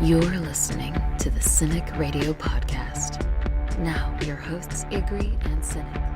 You're listening to the Cinik Radio Podcast. Now, your hosts, Igrihe and Cinik.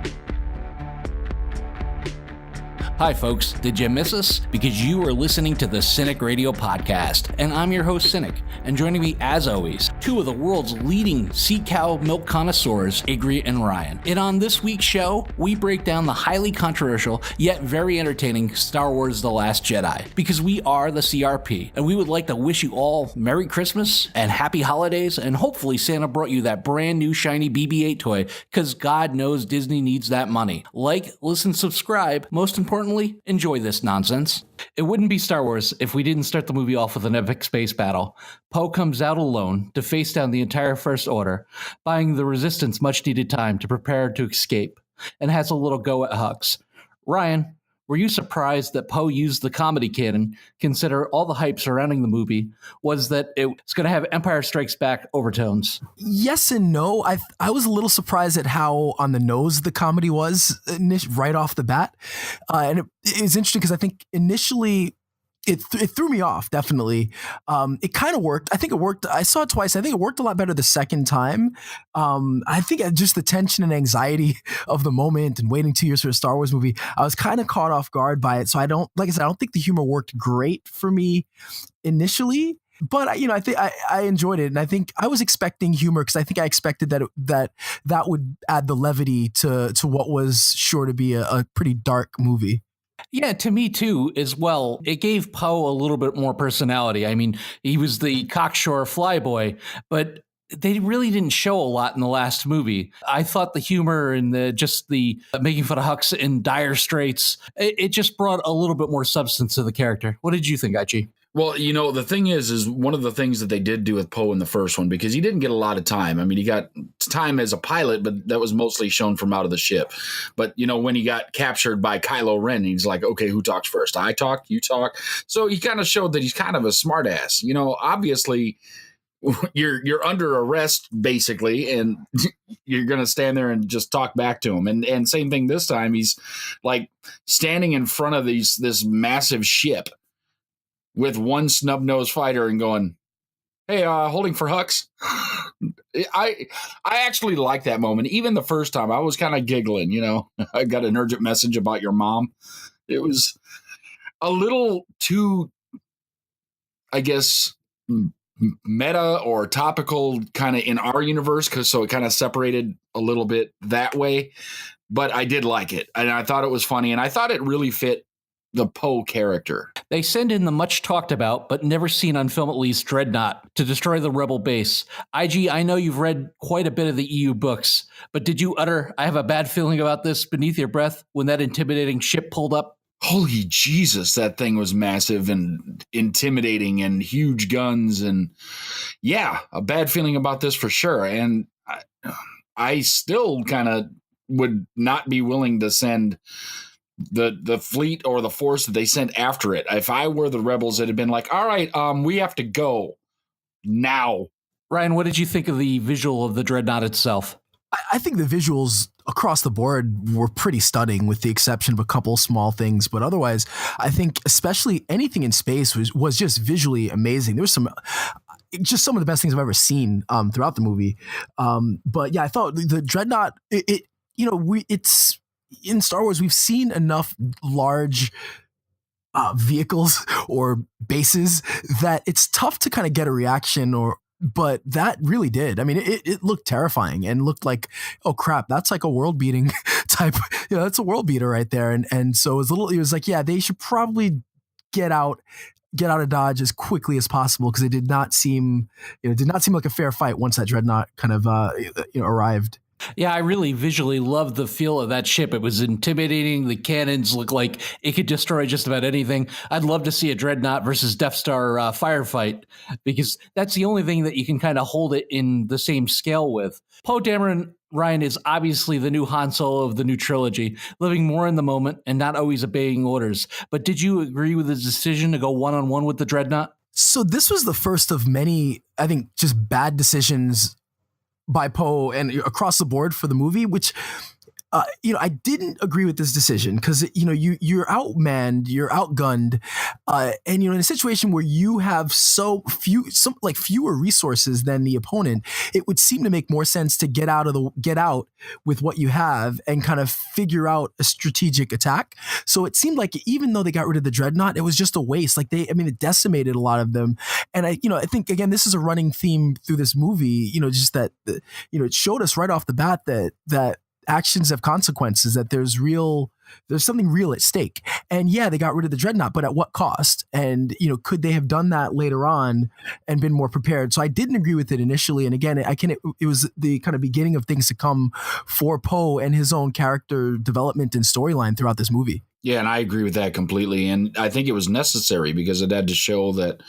Hi, folks. Did you miss us? Because you are listening to the Cinik Radio Podcast, and I'm your host, Cinik. And joining me, as always, two of the world's leading sea cow milk connoisseurs, Igrihe and Ryan. And on this week's show, we break down the highly controversial, yet very entertaining Star Wars The Last Jedi. Because we are the CRP, and we would like to wish you all Merry Christmas and Happy Holidays, and hopefully Santa brought you that brand new shiny BB-8 toy, because God knows Disney needs that money. Like, listen, subscribe. Most importantly, enjoy this nonsense. It wouldn't be Star Wars if we didn't start the movie off with an epic space battle. Poe comes out alone to face down the entire First Order, buying the Resistance much-needed time to prepare to escape, and has a little go at Hux. Ryan, were you surprised that Poe used the comedy canon, consider all the hype surrounding the movie was that it was going to have Empire Strikes Back overtones? Yes and no. I was a little surprised at how on the nose the comedy was right off the bat. And it was interesting because I think initially it threw me off, definitely. It kind of worked. I think it worked. I saw it twice. I think it worked a lot better the second time. I think just the tension and anxiety of the moment and waiting 2 years for a Star Wars movie, I was kind of caught off guard by it. So I don't think the humor worked great for me initially. But I think I enjoyed it, and I think I was expecting humor because I think I expected that would add the levity to what was sure to be a pretty dark movie. Yeah, to me too, as well. It gave Poe a little bit more personality. I mean, he was the cocksure flyboy, but they really didn't show a lot in the last movie. I thought the humor and the making fun of Hux in dire straits, it just brought a little bit more substance to the character. What did you think, Aichi? Well, the thing is one of the things that they did do with Poe in the first one, because he didn't get a lot of time. I mean, he got time as a pilot, but that was mostly shown from out of the ship. But, when he got captured by Kylo Ren, he's like, okay, who talks first? I talk, you talk. So he kind of showed that he's kind of a smartass. Obviously you're under arrest basically, and you're going to stand there and just talk back to him. And same thing this time. He's like standing in front of this massive ship with one snub-nosed fighter and going, hey, holding for Hux. I actually like that moment. Even the first time, I was kind of giggling, I got an urgent message about your mom. It was a little too, I guess, meta or topical kind of in our universe, so it kind of separated a little bit that way. But I did like it, and I thought it was funny, and I thought it really fit the Poe character. They send in the much talked about, but never seen on film at least, Dreadnought to destroy the Rebel base. IG, I know you've read quite a bit of the EU books, but did you utter, I have a bad feeling about this beneath your breath when that intimidating ship pulled up? Holy Jesus, that thing was massive and intimidating and huge guns. And yeah, a bad feeling about this for sure. And I still kind of would not be willing to send the fleet or the force that they sent after it. If I were the rebels, it'd have been like, all right, we have to go now. Ryan, what did you think of the visual of the Dreadnought itself? I think the visuals across the board were pretty stunning, with the exception of a couple small things. But otherwise, I think especially anything in space was just visually amazing. There was some of the best things I've ever seen throughout the movie. But yeah, I thought the Dreadnought, it's in Star Wars, we've seen enough large vehicles or bases that it's tough to kind of get a reaction, but that really did. I mean, it looked terrifying and looked like, oh crap, that's like a world beating type. That's a world beater right there. And so it was like, yeah, they should probably get out of Dodge as quickly as possible, because it did not seem like a fair fight once that Dreadnought kind of arrived. Yeah, I really visually loved the feel of that ship. It was intimidating. The cannons looked like it could destroy just about anything. I'd love to see a Dreadnought versus Death Star firefight, because that's the only thing that you can kind of hold it in the same scale with. Poe Dameron, Ryan, is obviously the new Han Solo of the new trilogy, living more in the moment and not always obeying orders. But did you agree with his decision to go one-on-one with the Dreadnought? So this was the first of many, I think, just bad decisions by Poe and across the board for the movie, which I didn't agree with this decision because, you're outmanned, you're outgunned, and, in a situation where you have fewer resources than the opponent, it would seem to make more sense to get out with what you have and kind of figure out a strategic attack. So it seemed like even though they got rid of the dreadnought, it was just a waste. Like it decimated a lot of them. And I think, again, this is a running theme through this movie, just that, it showed us right off the bat that actions have consequences, that there's something real at stake. And yeah, they got rid of the dreadnought, but at what cost? And, could they have done that later on and been more prepared? So I didn't agree with it initially. And again, it was the kind of beginning of things to come for Poe and his own character development and storyline throughout this movie. Yeah, and I agree with that completely. And I think it was necessary because it had to show that,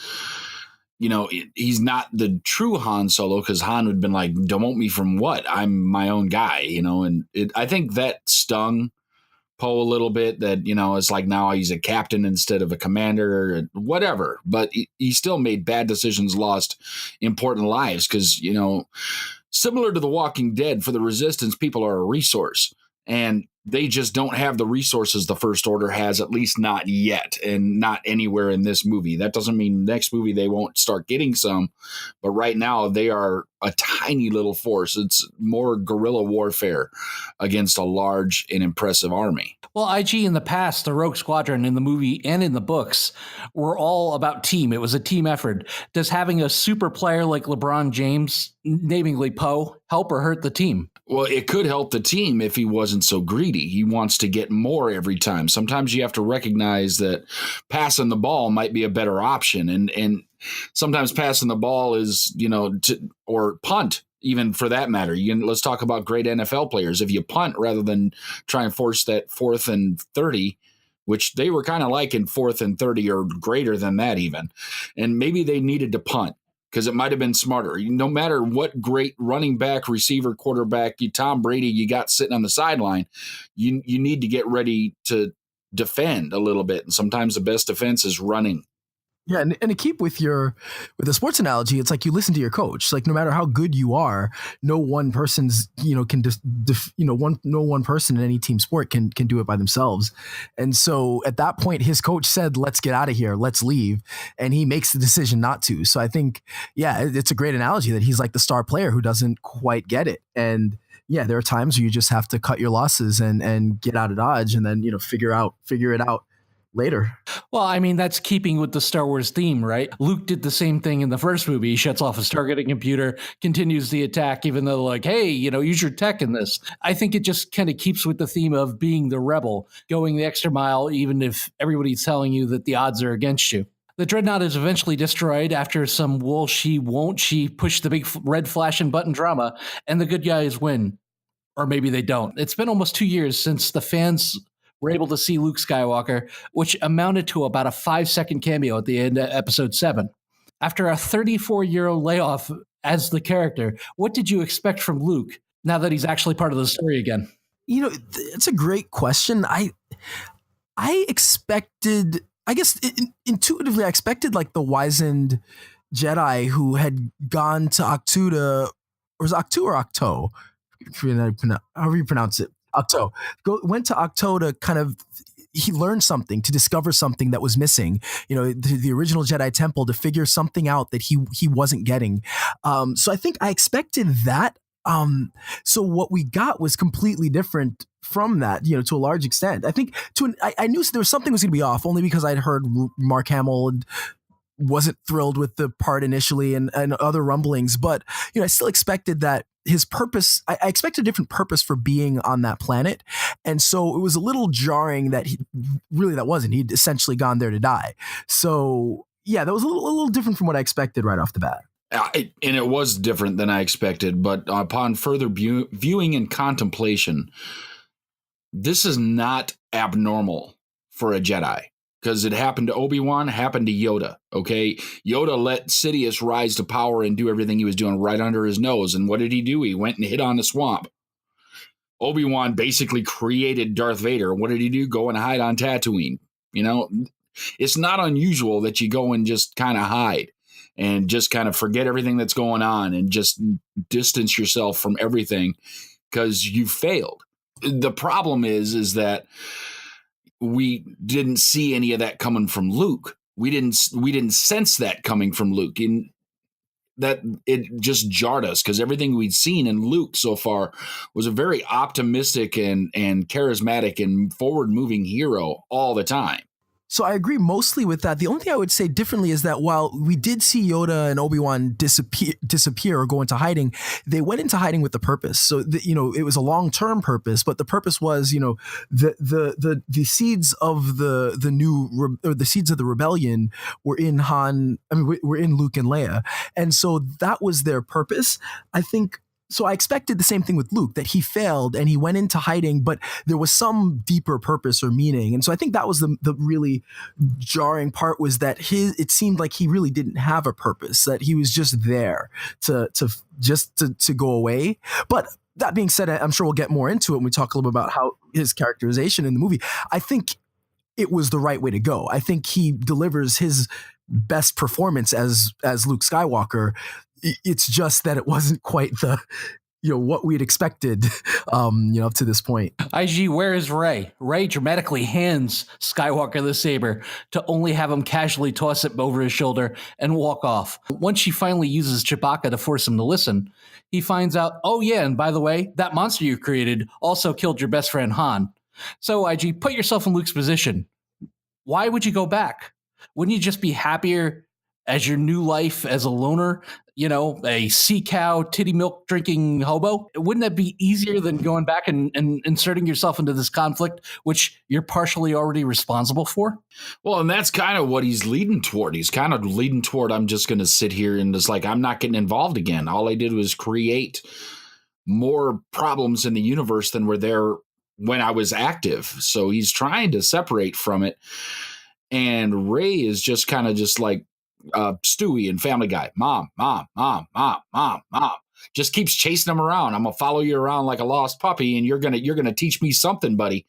he's not the true Han Solo, because Han would have been like, demote me from what? I'm my own guy, and I think that stung Poe a little bit, that, it's like now he's a captain instead of a commander or whatever. But he still made bad decisions, lost important lives because, similar to The Walking Dead, for the Resistance, people are a resource. And they just don't have the resources the First Order has, at least not yet, and not anywhere in this movie. That doesn't mean next movie they won't start getting some, but right now they are a tiny little force. It's more guerrilla warfare against a large and impressive army. Well, IG in the past, the Rogue Squadron in the movie and in the books were all about team. It was a team effort. Does having a super player like LeBron James, namely Poe, help or hurt the team? Well, it could help the team if he wasn't so greedy. He wants to get more every time. Sometimes you have to recognize that passing the ball might be a better option. And sometimes passing the ball is, or punt, even for that matter. Let's talk about great NFL players. If you punt rather than try and force that 4th and 30, which they were kind of like in 4th and 30 or greater than that even, and maybe they needed to punt, because it might have been smarter. No matter what great running back, receiver, quarterback, Tom Brady you got sitting on the sideline, you need to get ready to defend a little bit. And sometimes the best defense is running. Yeah, and to keep with the sports analogy, it's like you listen to your coach. Like no matter how good you are, no one person's no one person in any team sport can do it by themselves. And so at that point, his coach said, "Let's get out of here, let's leave," and he makes the decision not to. So I think, yeah, it's a great analogy that he's like the star player who doesn't quite get it. And yeah, there are times where you just have to cut your losses and get out of Dodge, and then figure it out later. Well, I mean, that's keeping with the Star Wars theme, right? Luke did the same thing in the first movie. He shuts off his targeting computer, continues the attack, even though like, hey, use your tech in this. I think it just kind of keeps with the theme of being the rebel, going the extra mile, even if everybody's telling you that the odds are against you. The Dreadnought is eventually destroyed after some will she, won't she push the big red flashing button drama, and the good guys win. Or maybe they don't. It's been almost 2 years since the fans were able to see Luke Skywalker, which amounted to about a 5-second cameo at the end of episode 7. After a 34-year layoff as the character, what did you expect from Luke now that he's actually part of the story again? It's a great question. I expected, I guess intuitively, I expected like the wizened Jedi who had gone to Octuda, or was it Octu or Octo? However you pronounce it. Octo went to Octo to kind of, he learned something, to discover something that was missing, the original Jedi Temple, to figure something out that he wasn't getting. So I think I expected that. So what we got was completely different from that, to a large extent. I think I knew there was something was going to be off, only because I'd heard Mark Hamill wasn't thrilled with the part initially and other rumblings, but I still expected that his purpose, I expected a different purpose for being on that planet. And so it was a little jarring that that wasn't, he'd essentially gone there to die. So yeah, that was a little different from what I expected right off the bat. And it was different than I expected, but upon further viewing and contemplation, this is not abnormal for a Jedi. Because it happened to Obi-Wan, happened to Yoda, okay? Yoda let Sidious rise to power and do everything he was doing right under his nose. And what did he do? He went and hid on the swamp. Obi-Wan basically created Darth Vader. What did he do? Go and hide on Tatooine. It's not unusual that you go and just kind of hide and just kind of forget everything that's going on and just distance yourself from everything because you failed. The problem is that we didn't see any of that coming from Luke. We didn't sense that coming from Luke. And that it just jarred us because everything we'd seen in Luke so far was a very optimistic and charismatic and forward moving hero all the time. So I agree mostly with that. The only thing I would say differently is that while we did see Yoda and Obi-Wan disappear or go into hiding, they went into hiding with a purpose. So it was a long-term purpose, but the purpose was, the seeds of the seeds of the rebellion were in were in Luke and Leia, and so that was their purpose. I think. So I expected the same thing with Luke, that he failed and he went into hiding, but there was some deeper purpose or meaning. And so I think that was the really jarring part, was that it seemed like he really didn't have a purpose, that he was just there to go away. But that being said, I'm sure we'll get more into it when we talk a little bit about how his characterization in the movie. I think it was the right way to go. I think he delivers his best performance as Luke Skywalker. It's just that it wasn't quite the, what we'd expected, up to this point. IG, where is Rey? Rey dramatically hands Skywalker the saber to only have him casually toss it over his shoulder and walk off. Once she finally uses Chewbacca to force him to listen, he finds out, oh yeah, and by the way, that monster you created also killed your best friend Han. So IG, put yourself in Luke's position. Why would you go back? Wouldn't you just be happier as your new life as a loner, a sea cow, titty milk drinking hobo? Wouldn't that be easier than going back and inserting yourself into this conflict, which you're partially already responsible for? Well, and that's kind of what he's leading toward. He's kind of leading toward, I'm just going to sit here and just I'm not getting involved again. All I did was create more problems in the universe than were there when I was active. So he's trying to separate from it. And Rey is just kind of just like Stewie and Family Guy. Mom. Just keeps chasing him around. I'm gonna follow you around like a lost puppy, and you're gonna teach me something, buddy.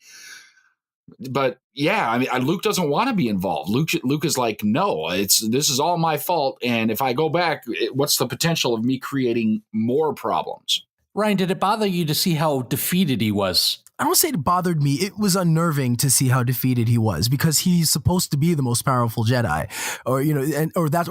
But yeah, I mean, Luke doesn't want to be involved. Luke is like, no, this is all my fault, and if I go back, what's the potential of me creating more problems? Ryan, did it bother you to see how defeated he was? I don't say it bothered me. It was unnerving to see how defeated he was, because he's supposed to be the most powerful Jedi, or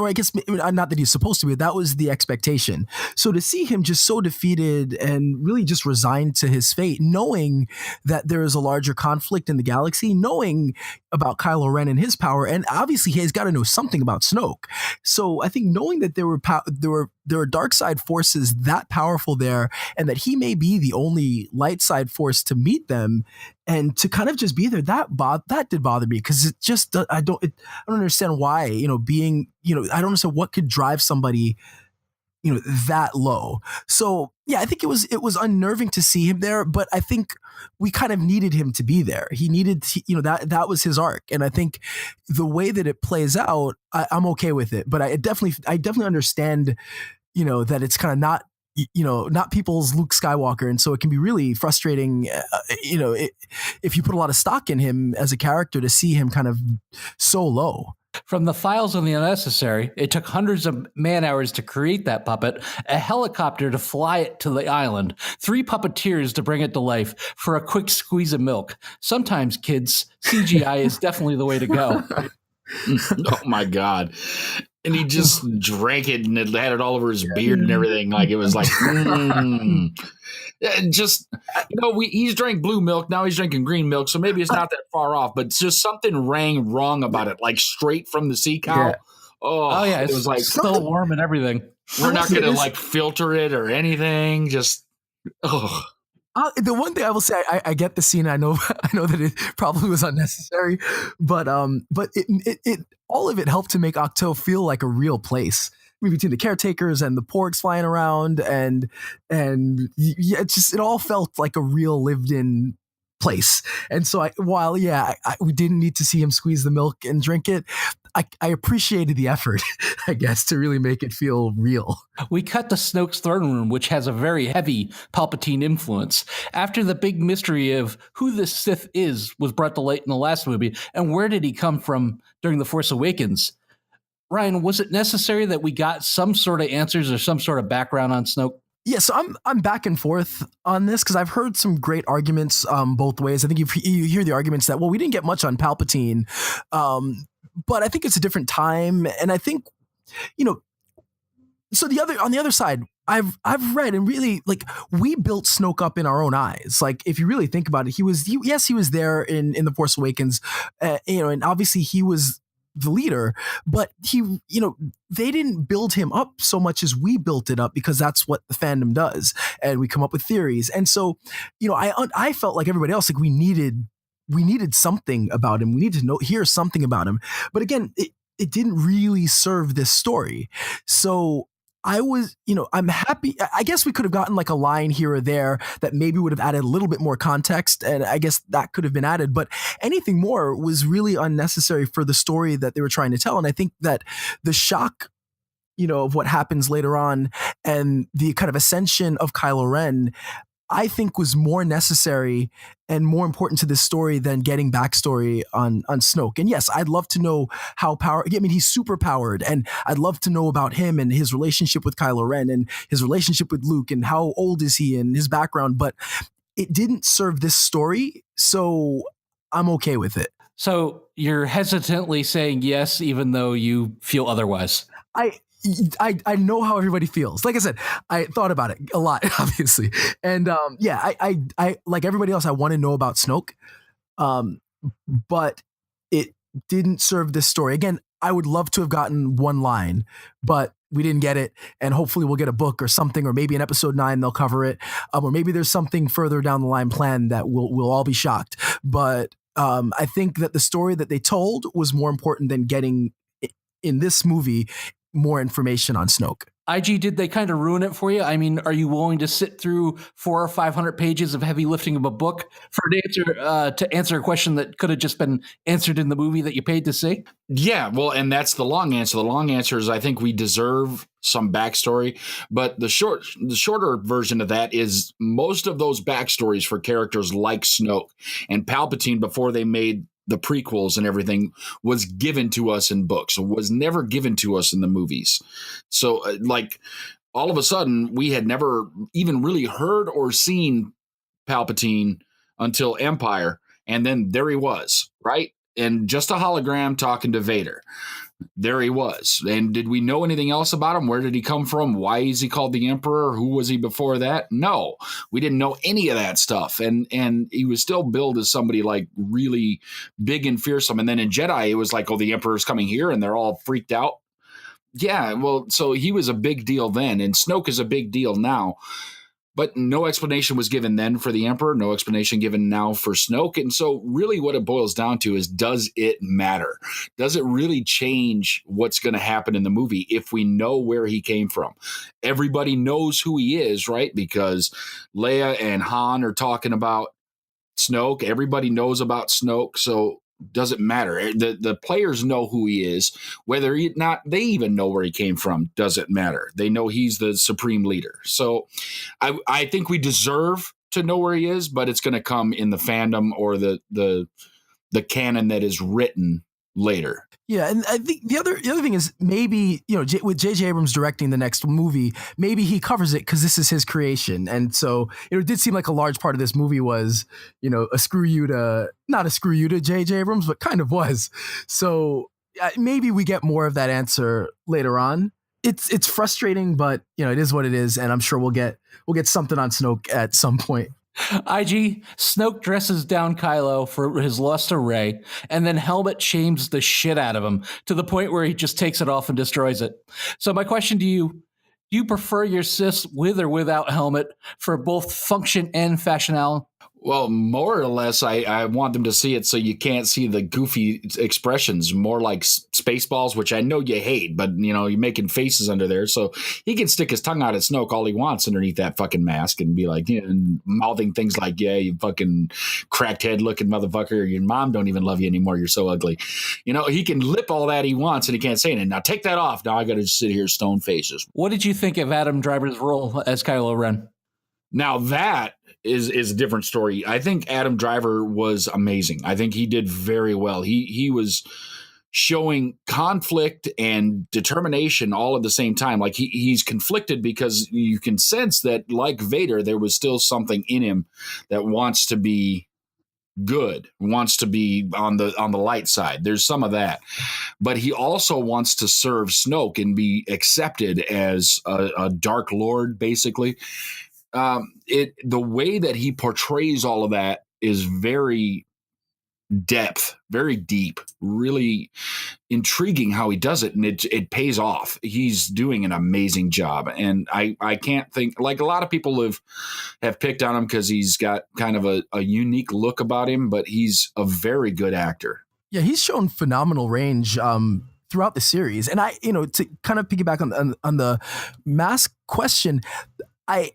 I guess not that he's supposed to be. That was the expectation. So to see him just so defeated and really just resigned to his fate, knowing that there is a larger conflict in the galaxy, knowing about Kylo Ren and his power, and obviously he's got to know something about Snoke. So I think knowing that there were dark side forces that powerful there, and that he may be the only light side force to meet them, and to kind of just be there, that did bother me, because it just I don't understand why, I don't understand what could drive somebody that low. So yeah, I think it was unnerving to see him there, but I think we kind of needed him to be there. He needed that was his arc, and I think the way that it plays out, I'm okay with it. But I definitely understand that it's kind of not people's Luke Skywalker, and so it can be really frustrating, if you put a lot of stock in him as a character, to see him kind of so low. From the files on the unnecessary, it took hundreds of man-hours to create that puppet, a helicopter to fly it to the island, 3 puppeteers to bring it to life for a quick squeeze of milk. Sometimes, kids, CGI is definitely the way to go. Oh my God. And he just drank it and it had it all over his beard and everything. Like it was like, just, he's drank blue milk. Now he's drinking green milk. So maybe it's not that far off, but just something rang wrong about it. Like straight from the sea cow. Yeah. Oh yeah. It was like still warm and everything. We're not going to filter it or anything. Just, the one thing I will say, I get the scene. I know that it probably was unnecessary, but it all of it helped to make Octo feel like a real place. I mean, between the caretakers and the porgs flying around, and yeah, it all felt like a real lived-in place. And so we didn't need to see him squeeze the milk and drink it. I appreciated the effort, I guess, to really make it feel real. We cut to Snoke's throne room, which has a very heavy Palpatine influence. After the big mystery of who this Sith was brought to light in the last movie, and where did he come from during The Force Awakens, Ryan, was it necessary that we got some sort of answers or some sort of background on Snoke? Yeah, so I'm back and forth on this because I've heard some great arguments both ways. I think you hear the arguments that, well, we didn't get much on Palpatine, but I think it's a different time, and I think, you know, so on the other side, I've read, and really, like, we built Snoke up in our own eyes. Like, if you really think about it, he was there in the Force Awakens, and obviously he was the leader, but they didn't build him up so much as we built it up, because that's what the fandom does, and we come up with theories. And so, I felt like everybody else, like we needed something about him. We needed to hear something about him. But again, it didn't really serve this story. So I was, I'm happy. I guess we could have gotten like a line here or there that maybe would have added a little bit more context, and I guess that could have been added, but anything more was really unnecessary for the story that they were trying to tell. And I think that the shock, of what happens later on and the kind of ascension of Kylo Ren, I think was more necessary and more important to this story than getting backstory on Snoke. And yes, I'd love to know he's super powered, and I'd love to know about him and his relationship with Kylo Ren and his relationship with Luke and how old is he and his background, but it didn't serve this story, so I'm okay with it. So you're hesitantly saying yes, even though you feel otherwise. I know how everybody feels. Like I said, I thought about it a lot, obviously. And I like everybody else, I want to know about Snoke. But it didn't serve this story. Again, I would love to have gotten one line, but we didn't get it. And hopefully we'll get a book or something, or maybe in episode 9 they'll cover it. Or maybe there's something further down the line planned that we'll all be shocked. But I think that the story that they told was more important than getting in this movie more information on Snoke. IG, did they kind of ruin it for you? I mean, are you willing to sit through 400 or 500 pages of heavy lifting of a book for to answer a question that could have just been answered in the movie that you paid to see? Yeah, well, and that's the long answer. The long answer is I think we deserve some backstory, but the shorter version of that is most of those backstories for characters like Snoke and Palpatine before they made the prequels and everything was given to us in books. It was never given to us in the movies. So like all of a sudden we had never even really heard or seen Palpatine until Empire. And then there he was, right? And just a hologram talking to Vader. There he was. And did we know anything else about him? Where did he come from? Why is he called the Emperor? Who was he before that? No, we didn't know any of that stuff. And he was still billed as somebody like really big and fearsome. And then in Jedi, it was like, oh, the Emperor's coming here, and they're all freaked out. Yeah, well, so he was a big deal then, and Snoke is a big deal now. But no explanation was given then for the Emperor, no explanation given now for Snoke. And so really what it boils down to is, does it matter? Does it really change what's going to happen in the movie if we know where he came from? Everybody knows who he is, right? Because Leia and Han are talking about Snoke. Everybody knows about Snoke. So doesn't matter. The players know who he is. Whether or not they even know where he came from doesn't matter. They know he's the supreme leader. So I think we deserve to know where he is, but it's going to come in the fandom or the canon that is written later. Yeah, and I think the other thing is maybe, with J.J. Abrams directing the next movie, maybe he covers it because this is his creation. And so it did seem like a large part of this movie was, not a screw you to J.J. Abrams, but kind of was. So maybe we get more of that answer later on. It's frustrating, but it is what it is, and I'm sure we'll get something on Snoke at some point. IG, Snoke dresses down Kylo for his loss to Rey, and then Helmet shames the shit out of him to the point where he just takes it off and destroys it. So my question to you, do you prefer your Sith with or without helmet for both function and fashionality? Well, more or less, I want them to see it so you can't see the goofy expressions, more like Spaceballs, which I know you hate, but, you're making faces under there. So he can stick his tongue out at Snoke all he wants underneath that fucking mask and be like, and mouthing things like, yeah, you fucking cracked head looking motherfucker. Your mom don't even love you anymore. You're so ugly. He can lip all that he wants and he can't say anything. Now take that off. Now I got to sit here stone faces. What did you think of Adam Driver's role as Kylo Ren? Now that is a different story. I think Adam Driver was amazing. I think he did very well. He was showing conflict and determination all at the same time. Like he's conflicted because you can sense that, like Vader, there was still something in him that wants to be good, wants to be on the light side. There's some of that, but he also wants to serve Snoke and be accepted as a Dark Lord, basically. The way that he portrays all of that is very very deep, really intriguing how he does it, and it pays off. He's doing an amazing job, and I can't think, like, a lot of people have picked on him because he's got kind of a unique look about him, but he's a very good actor. Yeah, he's shown phenomenal range throughout the series, and to kind of piggyback on the mask question, I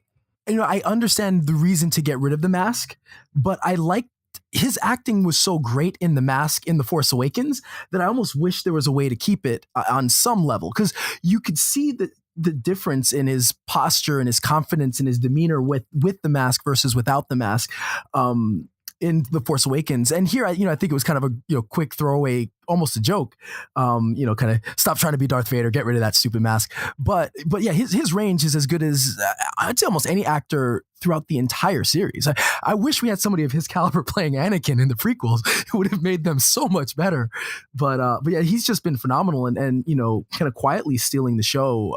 understand the reason to get rid of the mask, but I like his acting was so great in The Mask in The Force Awakens that I almost wish there was a way to keep it on some level, because you could see the difference in his posture and his confidence and his demeanor with the mask versus without the mask in The Force Awakens. And here, I think it was kind of a quick throwaway, almost a joke, kind of stop trying to be Darth Vader, get rid of that stupid mask. But yeah, his range is as good as I'd say almost any actor throughout the entire series. I wish we had somebody of his caliber playing Anakin in the prequels. It would have made them so much better. But yeah, he's just been phenomenal and kind of quietly stealing the show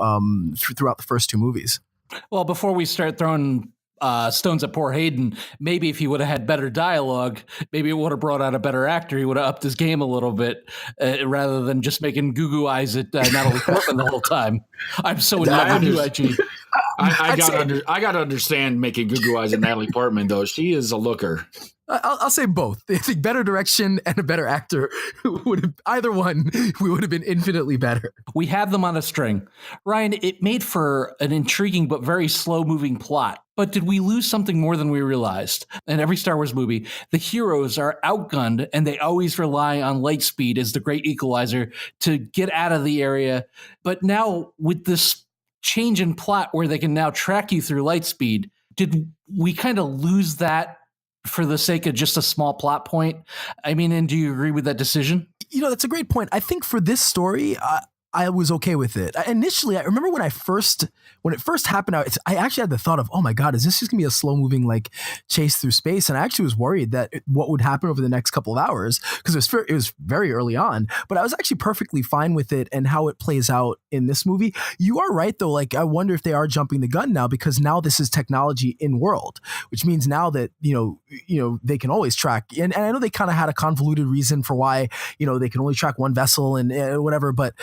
throughout the first two movies. Well, before we start throwing stones at poor Hayden, maybe if he would have had better dialogue, maybe it would have brought out a better actor. He would have upped his game a little bit rather than just making goo eyes at Natalie Portman the whole time. I'm so in love with you, IG. I got to understand making goo eyes at Natalie Portman, though. She is a looker. I'll say both. I think better direction and a better actor would have, either one, we would have been infinitely better. We have them on a string. Ryan, it made for an intriguing but very slow moving plot. But did we lose something more than we realized? In every Star Wars movie, the heroes are outgunned and they always rely on light speed as the great equalizer to get out of the area. But now with this change in plot where they can now track you through light speed, did we kind of lose that for the sake of just a small plot point? I mean, and do you agree with that decision? That's a great point. I think for this story, I was okay with it. Initially, I remember when it first happened, I actually had the thought of, oh my God, is this just gonna be a slow moving like chase through space? And I actually was worried that what would happen over the next couple of hours, because it was very early on, but I was actually perfectly fine with it and how it plays out in this movie. You are right though. Like, I wonder if they are jumping the gun now, because now this is technology in world, which means now that, they can always track. And I know they kind of had a convoluted reason for why, they can only track one vessel and whatever, but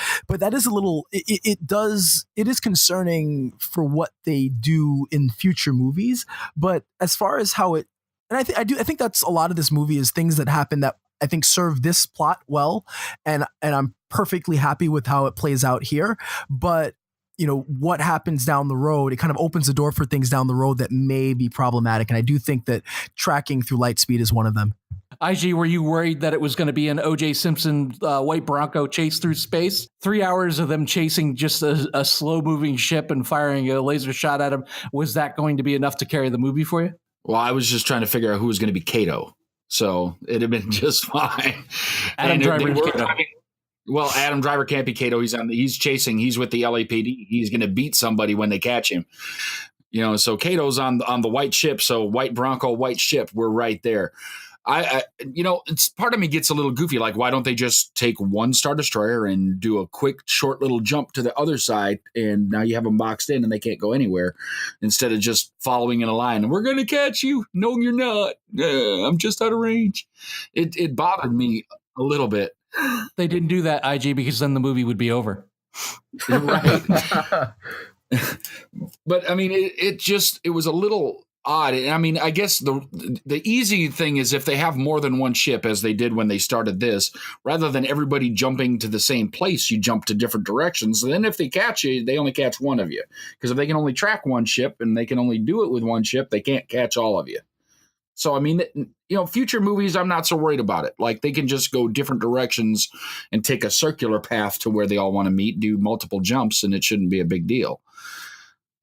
that is a little, it is concerning for what they do in future movies. But as far as how it, and I think that's a lot of this movie is things that happen that I think serve this plot well. And I'm perfectly happy with how it plays out here. But what happens down the road, it kind of opens the door for things down the road that may be problematic. And I do think that tracking through light speed is one of them. IG, were you worried that it was going to be an O.J. Simpson white Bronco chase through space? 3 hours of them chasing just a slow-moving ship and firing a laser shot at him. Was that going to be enough to carry the movie for you? Well, I was just trying to figure out who was going to be Kato. So it'd have been just fine. Adam Driver Kato. Well, Adam Driver can't be Kato. He's chasing. He's with the LAPD. He's going to beat somebody when they catch him. So Kato's on the white ship. So white Bronco, white ship. We're right there. It's part of me gets a little goofy. Like, why don't they just take one Star Destroyer and do a quick, short little jump to the other side? And now you have them boxed in and they can't go anywhere, instead of just following in a line. And we're going to catch you. No, you're not. I'm just out of range. It bothered me a little bit. They didn't do that, IG, because then the movie would be over. Right. But I mean, it was a little odd. I mean, I guess the easy thing is if they have more than one ship, as they did when they started this, rather than everybody jumping to the same place, you jump to different directions. And then if they catch you, they only catch one of you. Because if they can only track one ship and they can only do it with one ship, they can't catch all of you. So, I mean, future movies, I'm not so worried about it. Like, they can just go different directions and take a circular path to where they all want to meet, do multiple jumps, and it shouldn't be a big deal.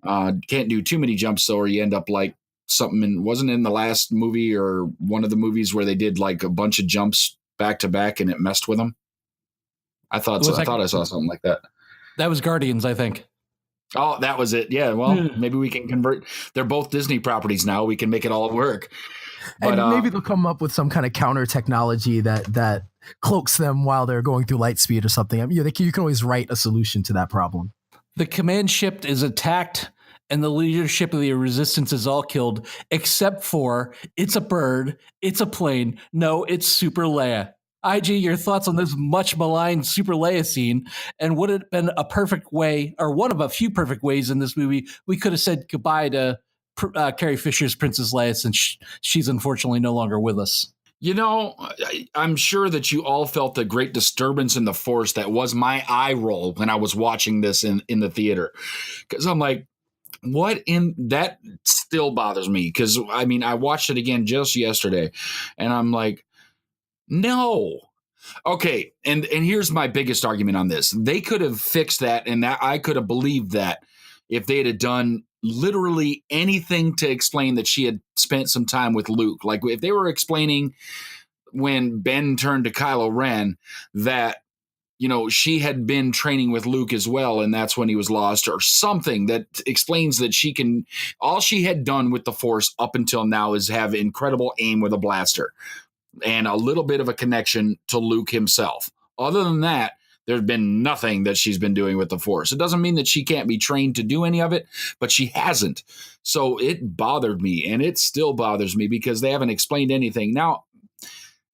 Can't do too many jumps, though, or you end up like something wasn't in the last movie or one of the movies where they did like a bunch of jumps back to back and it messed with them. I thought so. I thought I saw something like that. That was Guardians, I think. Oh, that was it. Yeah. Well, maybe we can convert. They're both Disney properties now. We can make it all work. But, and maybe they'll come up with some kind of counter technology that cloaks them while they're going through light speed or something. I mean, you can always write a solution to that problem. The command ship is attacked and the leadership of the resistance is all killed, except for it's a bird, it's a plane. No, it's Super Leia. IG, your thoughts on this much maligned Super Leia scene, and would it have been a perfect way, or one of a few perfect ways in this movie, we could have said goodbye to Carrie Fisher's Princess Leia, since she's unfortunately no longer with us. You know, I'm sure that you all felt the great disturbance in the Force that was my eye roll when I was watching this in the theater. Because I'm like, what in that still bothers me? Because, I mean, I watched it again just yesterday, and I'm like, no. Okay, and here's my biggest argument on this. They could have fixed that, and that I could have believed that if they'd have done literally anything to explain that she had spent some time with Luke. Like if they were explaining when Ben turned to Kylo Ren that, you know, she had been training with Luke as well, and that's when he was lost, or something that explains that all she had done with the Force up until now is have incredible aim with a blaster and a little bit of a connection to Luke himself. Other than that, there's been nothing that she's been doing with the Force. It doesn't mean that she can't be trained to do any of it, but she hasn't. So it bothered me, and it still bothers me because they haven't explained anything. Now,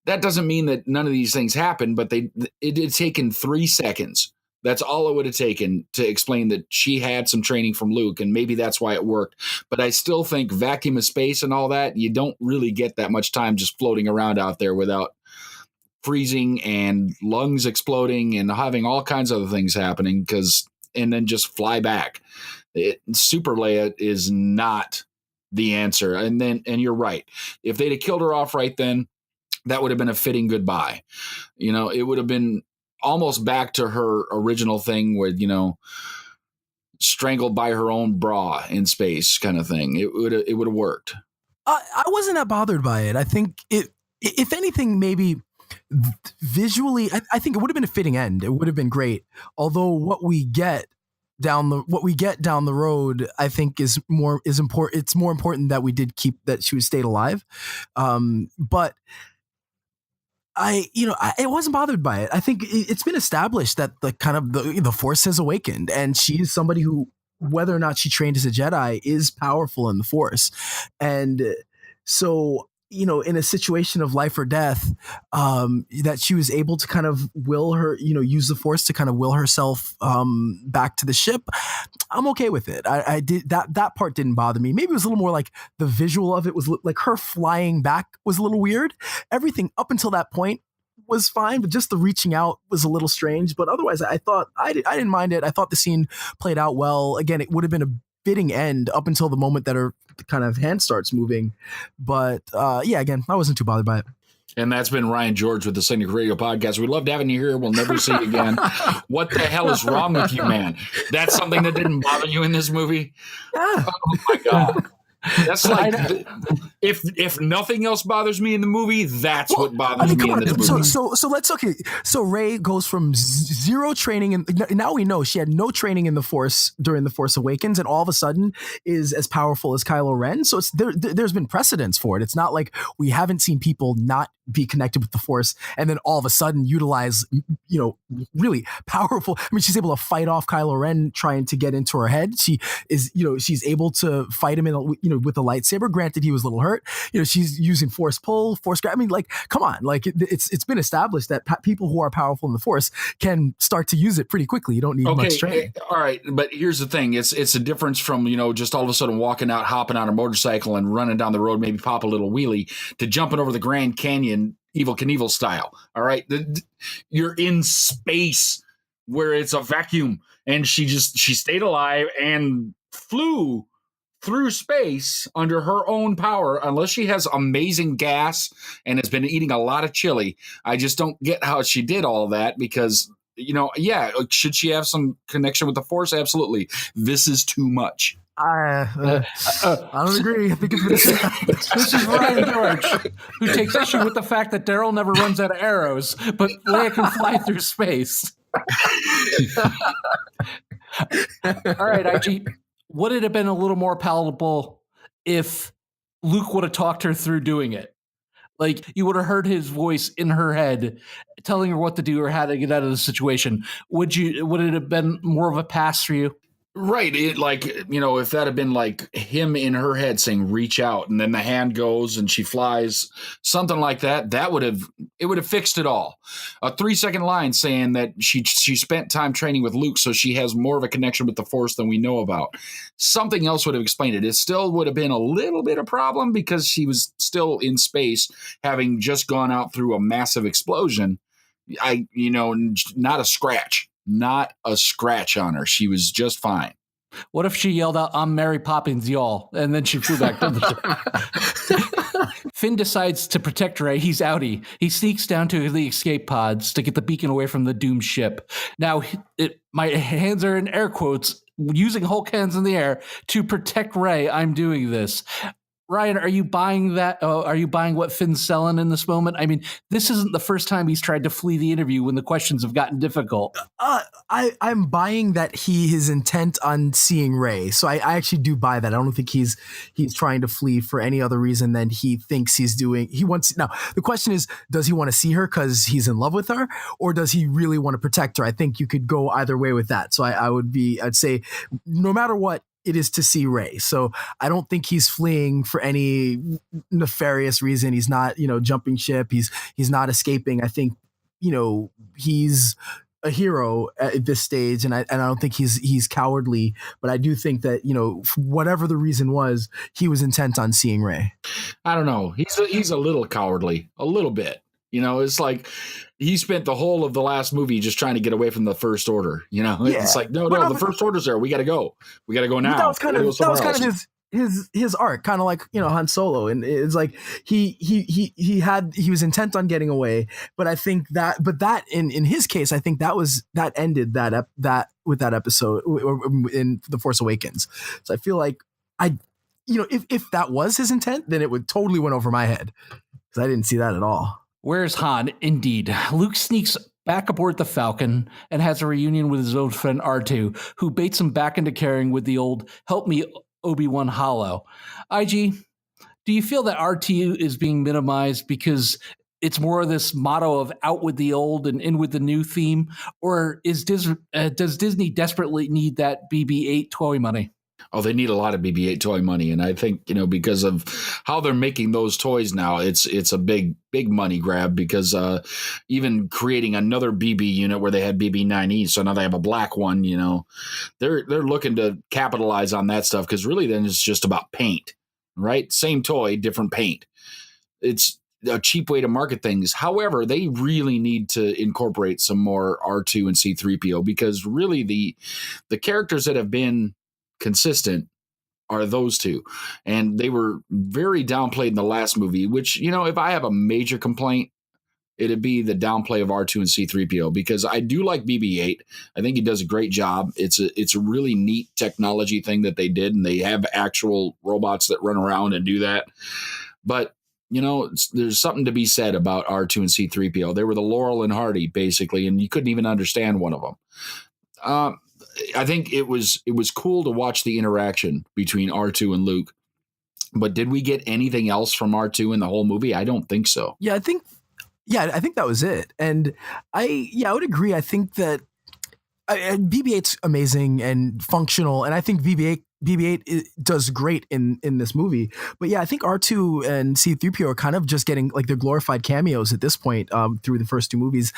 that doesn't mean that none of these things happen, but it had taken 3 seconds. That's all it would have taken to explain that she had some training from Luke, and maybe that's why it worked. But I still think vacuum of space and all that, you don't really get that much time just floating around out there without freezing and lungs exploding and having all kinds of other things happening, and then just fly back. Super Leia is not the answer. And you're right. If they'd have killed her off right then, that would have been a fitting goodbye. You know, it would have been almost back to her original thing where, you know, strangled by her own bra in space kind of thing. It would have worked. I wasn't that bothered by it. I think if anything, maybe visually, I think it would have been a fitting end. It would have been great. Although what we get down the road, I think is important. It's more important that we did keep that she was stayed alive. But it wasn't bothered by it. I think it's been established that the Force has awakened, and she's somebody who, whether or not she trained as a Jedi, is powerful in the Force. And so, you know, in a situation of life or death, that she was able to kind of use the Force to kind of will herself back to the ship. I'm okay with it. I did that part didn't bother me. Maybe it was a little more like the visual of it was like her flying back was a little weird. Everything up until that point was fine, but just the reaching out was a little strange. But otherwise, I thought I didn't mind it. I thought the scene played out well. Again, it would have been a fitting end up until the moment that her kind of hand starts moving. But again, I wasn't too bothered by it. And that's been Ryan George with the Cinik Radio podcast. We loved having you here. We'll never see you again. What the hell is wrong with you, man? That's something that didn't bother you in this movie? Yeah. Oh, my God. That's like, if nothing else bothers me in the movie, that's what bothers me in this movie. So Rey goes from zero training, and now we know she had no training in the Force during the Force Awakens, and all of a sudden is as powerful as Kylo Ren. So there's been precedence for it. It's not like we haven't seen people not be connected with the Force and then all of a sudden utilize, you know, really powerful. I mean, she's able to fight off Kylo Ren trying to get into her head. She is, you know, she's able to fight him with a lightsaber. Granted, he was a little hurt. You know, she's using Force pull, Force grab. I mean, like, come on, like it's been established that people who are powerful in the Force can start to use it pretty quickly. You don't need much training. All right, but here's the thing: it's a difference from, you know, just all of a sudden walking out, hopping on a motorcycle, and running down the road, maybe pop a little wheelie, to jumping over the Grand Canyon, Evel Knievel style. All right, you're in space where it's a vacuum, and she stayed alive and flew through space under her own power, unless she has amazing gas and has been eating a lot of chili. I just don't get how she did all of that, because, you know, yeah, should she have some connection with the Force? Absolutely. This is too much. I don't agree. I think this is Ryan George, who takes issue with the fact that Daryl never runs out of arrows, but Leia can fly through space. All right, IG, would it have been a little more palatable if Luke would have talked her through doing it? Like, you would have heard his voice in her head telling her what to do or how to get out of the situation. Would it have been more of a pass for you? Right. It, like, if that had been like him in her head saying, reach out, and then the hand goes and she flies, something like that, it would have fixed it all. A 3-second line saying that she spent time training with Luke, so she has more of a connection with the Force than we know about. Something else would have explained it. It still would have been a little bit of problem because she was still in space, having just gone out through a massive explosion. Not a scratch. Not a scratch on her. She was just fine. What if she yelled out, "I'm Mary Poppins, y'all," and then she flew back to the ship? Finn decides to protect Rey. He's outie. He sneaks down to the escape pods to get the beacon away from the doomed ship. Now, my hands are in air quotes, using Hulk hands in the air to protect Rey. I'm doing this. Ryan, are you buying that? Are you buying what Finn's selling in this moment? I mean, this isn't the first time he's tried to flee the interview when the questions have gotten difficult. I'm buying that he is intent on seeing Rey. So I actually do buy that. I don't think he's trying to flee for any other reason than he thinks he's doing. Now, the question is, does he want to see her because he's in love with her, or does he really want to protect her? I think you could go either way with that. So I'd say no matter what, it is to see Rey. So I don't think he's fleeing for any nefarious reason. He's not, jumping ship. He's not escaping. I think, he's a hero at this stage, and I don't think he's cowardly. But I do think that whatever the reason was, he was intent on seeing Rey. I don't know. He's a little cowardly, a little bit. It's like he spent the whole of the last movie just trying to get away from the First Order. It's like, no, the First Order's there. We got to go. We got to go now. That was kind of his arc, kind of like Han Solo, and it's like he was intent on getting away. But I think that in his case, I think that ended that with that episode in The Force Awakens. So I feel like if that was his intent, then it would totally went over my head because I didn't see that at all. Where's Han? Indeed. Luke sneaks back aboard the Falcon and has a reunion with his old friend R2, who baits him back into carrying with the old "help me, Obi-Wan" hollow. IG, do you feel that R2 is being minimized because it's more of this motto of out with the old and in with the new theme? Or does Disney desperately need that BB-8 toy money? Oh, they need a lot of BB-8 toy money, and I think because of how they're making those toys now, it's a big money grab. Because even creating another BB unit where they had BB-9E, so now they have a black one. They're looking to capitalize on that stuff because really then it's just about paint, right? Same toy, different paint. It's a cheap way to market things. However, they really need to incorporate some more R2 and C-3PO because really the characters that have been consistent are those two, and they were very downplayed in the last movie, which if I have a major complaint, it'd be the downplay of R2 and C-3PO, because I do like BB-8. I think he does a great job. It's a really neat technology thing that they did, and they have actual robots that run around and do that. But there's something to be said about R2 and C-3PO. They were the Laurel and Hardy basically, and you couldn't even understand one of them. I think it was cool to watch the interaction between R2 and Luke, but did we get anything else from R2 in the whole movie? I don't think so. I think that was it. And I would agree. I think that BB-8's amazing and functional, and I think BB-8 does great in this movie. But I think R2 and C-3PO are kind of just getting like their glorified cameos at this point through the first two movies.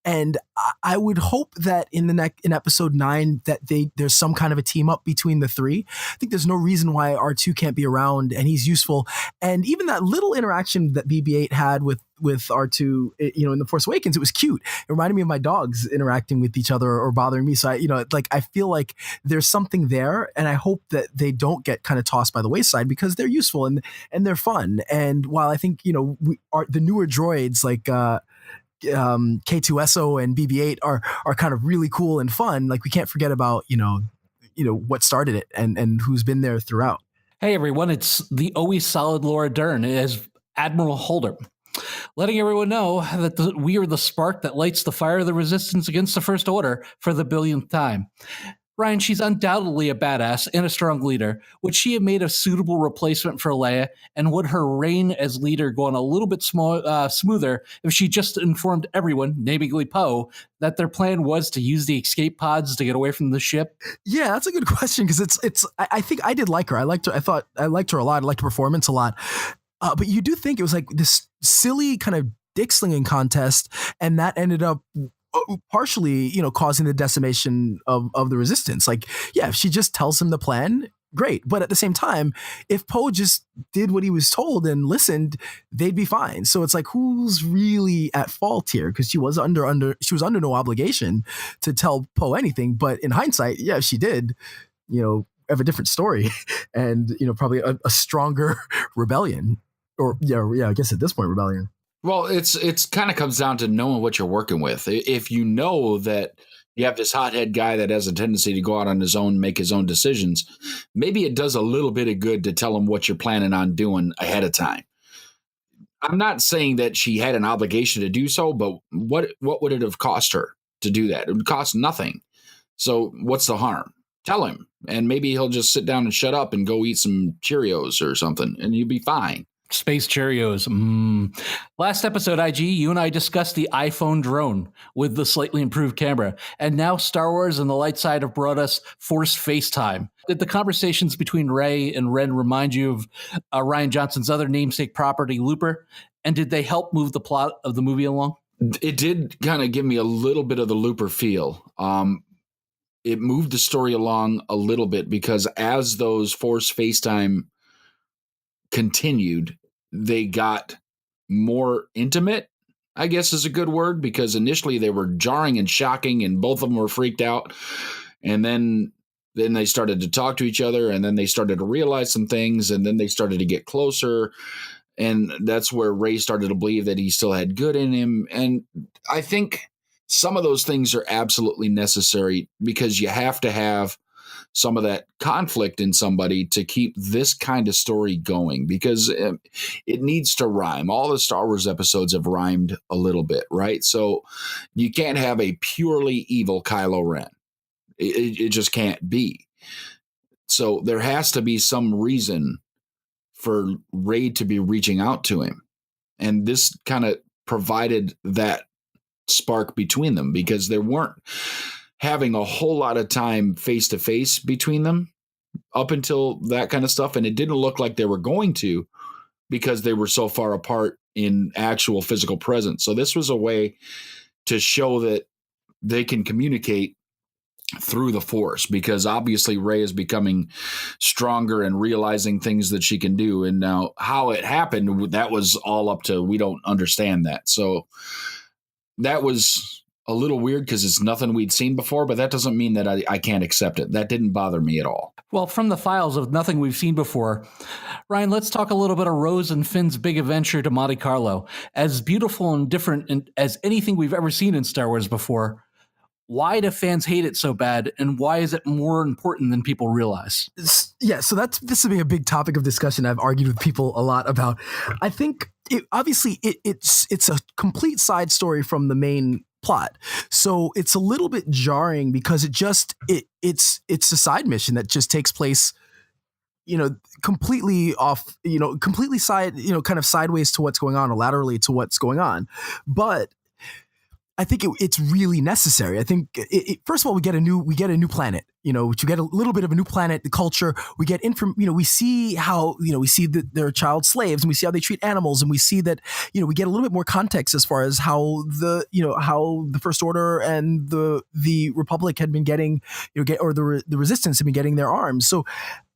And I would hope that in episode 9 that there's some kind of a team up between the three. I think there's no reason why R2 can't be around, and he's useful. And even that little interaction that BB-8 had with R2, in The Force Awakens, it was cute. It reminded me of my dogs interacting with each other or bothering me. So I feel like there's something there, and I hope that they don't get kind of tossed by the wayside because they're useful and they're fun. And while I think the newer droids like K2SO and BB-8 are kind of really cool and fun, like we can't forget about what started it and who's been there throughout. Hey everyone, it's the always solid Laura Dern as Admiral Holder. letting everyone know that we are the spark that lights the fire of the resistance against the First Order for the billionth time. Ryan, she's undoubtedly a badass and a strong leader. Would she have made a suitable replacement for Leia, and would her reign as leader go on a little bit smoother if she just informed everyone, namely Poe, that their plan was to use the escape pods to get away from the ship? Yeah, that's a good question, because I think I did like her. I liked her. I thought I liked her a lot. I liked her performance a lot. But you do think it was like this silly kind of dick slinging contest, and that ended up partially, causing the decimation of the resistance. Like, yeah, if she just tells him the plan, great. But at the same time, if Poe just did what he was told and listened, they'd be fine. So it's like, who's really at fault here? Because she was under no obligation to tell Poe anything. But in hindsight, yeah, she did, have a different story and, probably a stronger rebellion. Or I guess at this point, rebellion. Well, it's kind of comes down to knowing what you're working with. If you know that you have this hothead guy that has a tendency to go out on his own, make his own decisions, maybe it does a little bit of good to tell him what you're planning on doing ahead of time. I'm not saying that she had an obligation to do so, but what would it have cost her to do that? It would cost nothing. So what's the harm? Tell him, and maybe he'll just sit down and shut up and go eat some Cheerios or something, and you'll be fine. Space Cheerios. Last episode, IG, you and I discussed the iPhone drone with the slightly improved camera. And now Star Wars and the light side have brought us Force FaceTime. Did the conversations between Rey and Ren remind you of Rian Johnson's other namesake property, Looper? And did they help move the plot of the movie along? It did kind of give me a little bit of the Looper feel. It moved the story along a little bit because as those Force FaceTime continued, they got more intimate, I guess is a good word, because initially they were jarring and shocking and both of them were freaked out. And then they started to talk to each other, and then they started to realize some things, and then they started to get closer. And that's where Rey started to believe that he still had good in him. And I think some of those things are absolutely necessary because you have to have some of that conflict in somebody to keep this kind of story going, because it needs to rhyme. All the Star Wars episodes have rhymed a little bit, right? So you can't have a purely evil Kylo Ren. It just can't be. So there has to be some reason for Rey to be reaching out to him. And this kind of provided that spark between them, because they weren't having a whole lot of time face to face between them up until that kind of stuff. And it didn't look like they were going to, because they were so far apart in actual physical presence. So this was a way to show that they can communicate through the Force, because obviously Rey is becoming stronger and realizing things that she can do. And now how it happened, that was all up to, we don't understand that. So that was a little weird because it's nothing we'd seen before, but that doesn't mean that I can't accept it. That didn't bother me at all. Well, from the files of nothing we've seen before, Ryan, let's talk a little bit of Rose and Finn's big adventure to Monte Carlo. As beautiful and different as anything we've ever seen in Star Wars before, why do fans hate it so bad, and why is it more important than people realize? Yeah, so this would be a big topic of discussion I've argued with people a lot about. I think it's a complete side story from the main plot. So it's a little bit jarring because it's a side mission that just takes place, completely off, completely side, kind of sideways to what's going on, or laterally to what's going on. But I think it's really necessary. I think first of all, we get a new planet, which you get a little bit of a new planet, the culture. We get we see how, we see that they're child slaves, and we see how they treat animals, and we see that, we get a little bit more context as far as how the First Order and the Republic had been getting, or the Resistance had been getting their arms. So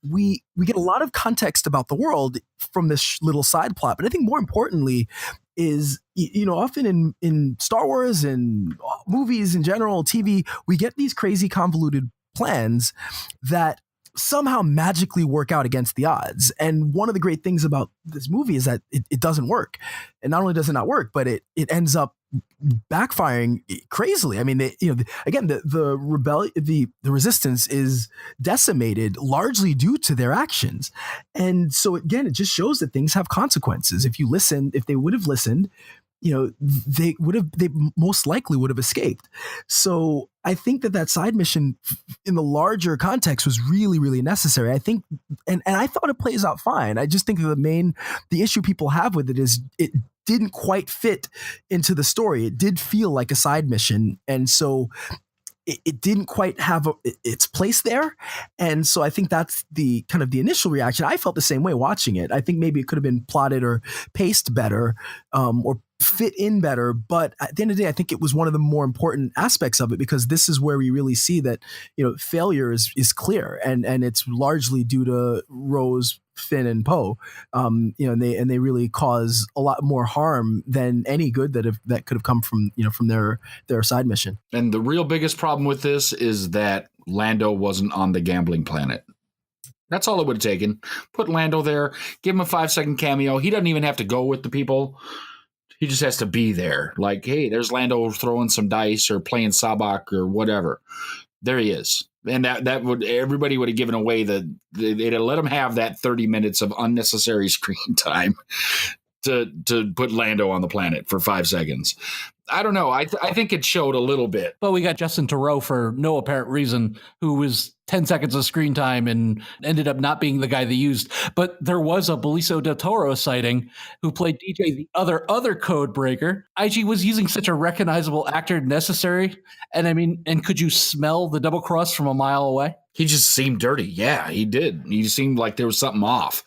we get a lot of context about the world from this little side plot. But I think more importantly is, often in Star Wars and movies in general, TV, we get these crazy convoluted plans that somehow magically work out against the odds. And one of the great things about this movie is that it doesn't work. And not only does it not work, but it ends up backfiring crazily. I mean, the rebellion, the resistance is decimated largely due to their actions. And so again, it just shows that things have consequences. If they would have listened, they most likely would have escaped. So I think that side mission in the larger context was really, really necessary. I think, and I thought it plays out fine. I just think that the issue people have with it is it didn't quite fit into the story. It did feel like a side mission. And so it didn't quite have its place there. And so I think that's the kind of the initial reaction. I felt the same way watching it. I think maybe it could have been plotted or paced better, or fit in better. But at the end of the day, I think it was one of the more important aspects of it, because this is where we really see that, failure is clear, and it's largely due to Rose, Finn, and Poe. And they really cause a lot more harm than any good that could have come from their side mission. And the real biggest problem with this is that Lando wasn't on the gambling planet. That's all it would have taken. Put Lando there, give him a 5-second cameo. He doesn't even have to go with the people. He just has to be there. Like, hey, there's Lando throwing some dice or playing sabak or whatever. There he is. And that would, everybody would have given away they'd have let him have that 30 minutes of unnecessary screen time to put Lando on the planet for 5 seconds. I don't know. I think it showed a little bit. But we got Justin Theroux for no apparent reason, who was 10 seconds of screen time and ended up not being the guy they used. But there was a Benicio del Toro sighting who played DJ, the other code breaker. IG was using such a recognizable actor necessary. And I mean, and could you smell the double cross from a mile away? He just seemed dirty. Yeah, he did. He seemed like there was something off.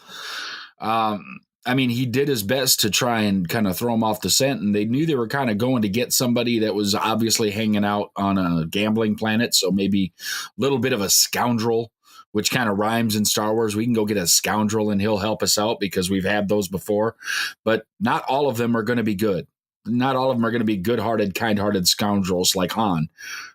I mean, he did his best to try and kind of throw him off the scent, and they knew they were kind of going to get somebody that was obviously hanging out on a gambling planet, so maybe a little bit of a scoundrel, which kind of rhymes in Star Wars. We can go get a scoundrel and he'll help us out because we've had those before, but not all of them are going to be good. Not all of them are going to be good-hearted, kind-hearted scoundrels like Han.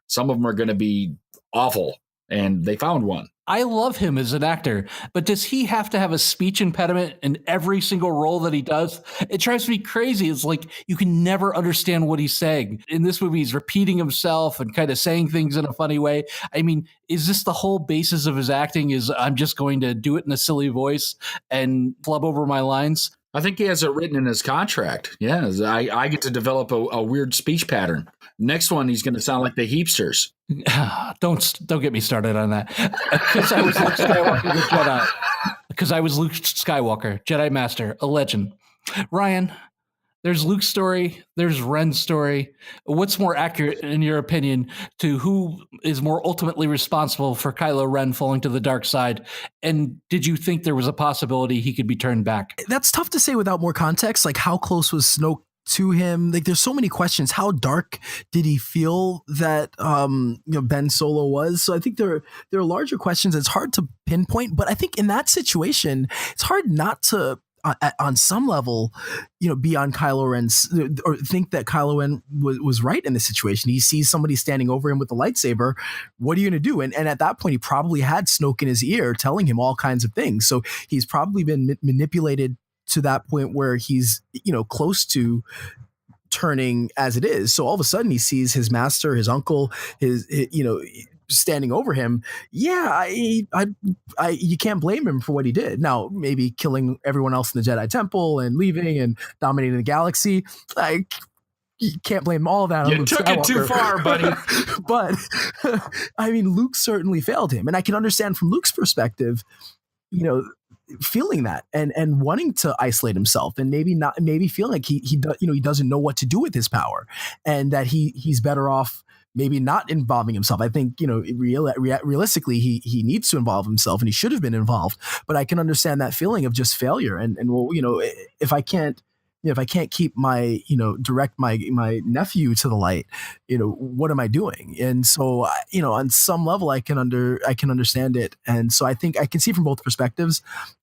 Some of them are going to be awful, and they found one. I love him as an actor, but does he have to have a speech impediment in every single role that he does? It drives me crazy. It's like you can never understand what he's saying. In this movie, he's repeating himself and kind of saying things in a funny way. I mean, is this the whole basis of his acting, is I'm just going to do it in a silly voice and flub over my lines? I think he has it written in his contract. Yeah, I get to develop a weird speech pattern. Next one, he's going to sound like the Heapsters. Don't get me started on that. Because I was Luke Skywalker, the Jedi. Because I was Luke Skywalker, Jedi Master, a legend. Ryan, there's Luke's story, there's Ren's story. What's more accurate, in your opinion, to who is more ultimately responsible for Kylo Ren falling to the dark side? And did you think there was a possibility he could be turned back? That's tough to say without more context. Like, how close was Snoke to him? Like, there's so many questions. How dark did he feel that Ben Solo was? So I think there are larger questions. It's hard to pinpoint, but I think in that situation, it's hard not to on some level, be on Kylo Ren's, or think that Kylo Ren was right in this situation. He sees somebody standing over him with a lightsaber. What are you going to do? And at that point, he probably had Snoke in his ear telling him all kinds of things. So he's probably been manipulated to that point where he's, close to turning as it is. So all of a sudden he sees his master, his uncle, his standing over him. Yeah, you can't blame him for what he did. Now, maybe killing everyone else in the Jedi Temple and leaving and dominating the galaxy, you can't blame all of that on Luke Luke Skywalker. It too far, buddy. But I mean, Luke certainly failed him, and I can understand from Luke's perspective, feeling that and wanting to isolate himself, and maybe feeling like he doesn't know what to do with his power, and that he's better off maybe not involving himself. I think, realistically, he needs to involve himself, and he should have been involved. But I can understand that feeling of just failure. And if I can't keep my, direct my nephew to the light, what am I doing? And so, on some level, I can understand it. And so I think I can see from both perspectives,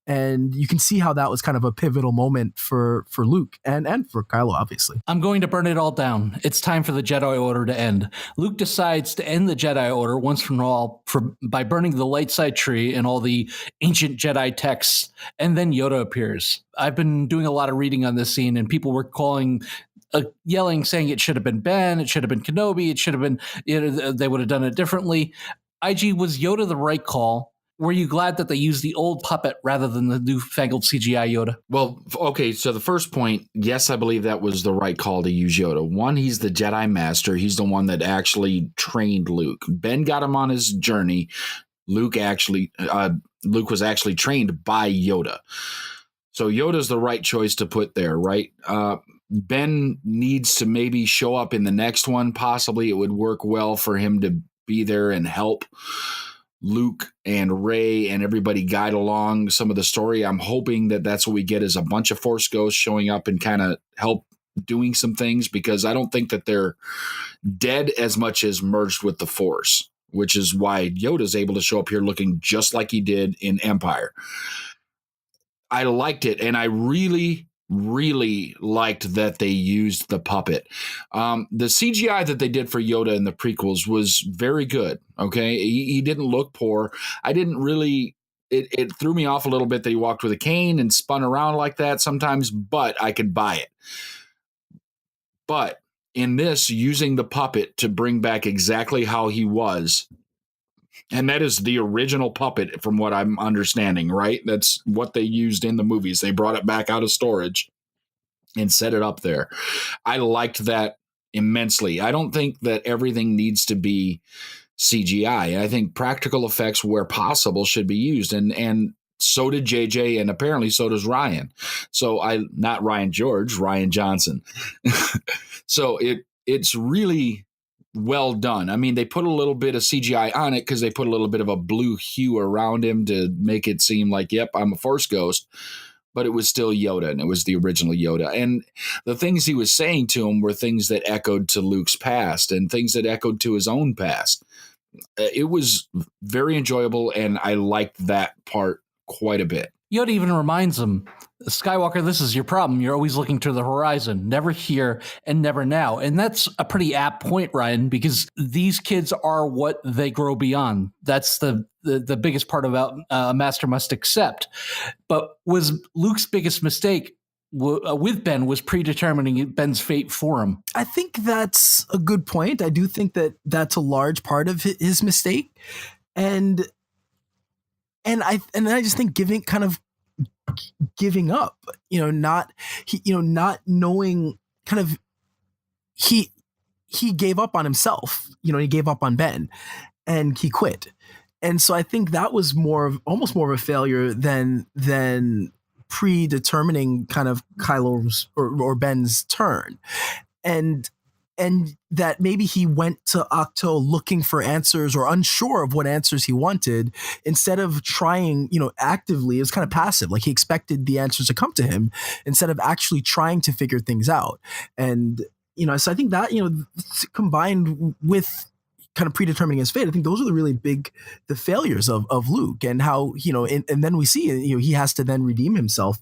and you can see how that was kind of a pivotal moment for Luke and for Kylo, obviously. I'm going to burn it all down. It's time for the Jedi Order to end. Luke decides to end the Jedi Order once for all by burning the light side tree and all the ancient Jedi texts, and then Yoda appears. I've been doing a lot of reading on this scene, and people were calling yelling, saying it should have been Ben, it should have been Kenobi, it should have been, they would have done it differently. IG, was Yoda the right call? Were you glad that they used the old puppet rather than the newfangled CGI Yoda? Well, okay, so the first point, yes, I believe that was the right call to use Yoda. One, he's the Jedi Master. He's the one that actually trained Luke. Ben got him on his journey. Luke was actually trained by Yoda. So Yoda's the right choice to put there, right? Ben needs to maybe show up in the next one. Possibly it would work well for him to be there and help Luke and Rey and everybody guide along some of the story. I'm hoping that that's what we get, is a bunch of Force ghosts showing up and kind of help doing some things, because I don't think that they're dead as much as merged with the Force, which is why Yoda's able to show up here looking just like he did in Empire. I liked it, and I really liked that they used the puppet. The CGI that they did for Yoda in the prequels was very good. Okay. He didn't look poor. I didn't really, it threw me off a little bit that he walked with a cane and spun around like that sometimes, but I could buy it. But in this, using the puppet to bring back exactly how he was, and that is the original puppet from what I'm understanding, right? That's what they used in the movies. They brought it back out of storage and set it up there. I liked that immensely. I don't think that everything needs to be CGI. I think practical effects where possible should be used. And so did JJ, and apparently so does Ryan. So not Ryan George, Ryan Johnson. So it's really well done. I mean, they put a little bit of CGI on it because they put a little bit of a blue hue around him to make it seem like, yep, I'm a Force ghost. But it was still Yoda, and it was the original Yoda. And the things he was saying to him were things that echoed to Luke's past and things that echoed to his own past. It was very enjoyable, and I liked that part quite a bit. Yoda even reminds him, Skywalker, this is your problem. You're always looking to the horizon, never here and never now. And that's a pretty apt point, Ryan, because these kids are what they grow beyond. That's the biggest part about a master must accept. But was Luke's biggest mistake with Ben was predetermining Ben's fate for him? I think that's a good point. I do think that that's a large part of his mistake. And I just think giving up, not knowing, kind of, he gave up on himself, he gave up on Ben and he quit. And so I think that was almost more of a failure than predetermining kind of Kylo's or Ben's turn. And that maybe he went to Octo looking for answers or unsure of what answers he wanted, instead of trying, actively. It was kind of passive. Like he expected the answers to come to him instead of actually trying to figure things out. And, so I think that, combined with kind of predetermining his fate, I think those are the failures of Luke, and how, and then we see, he has to then redeem himself,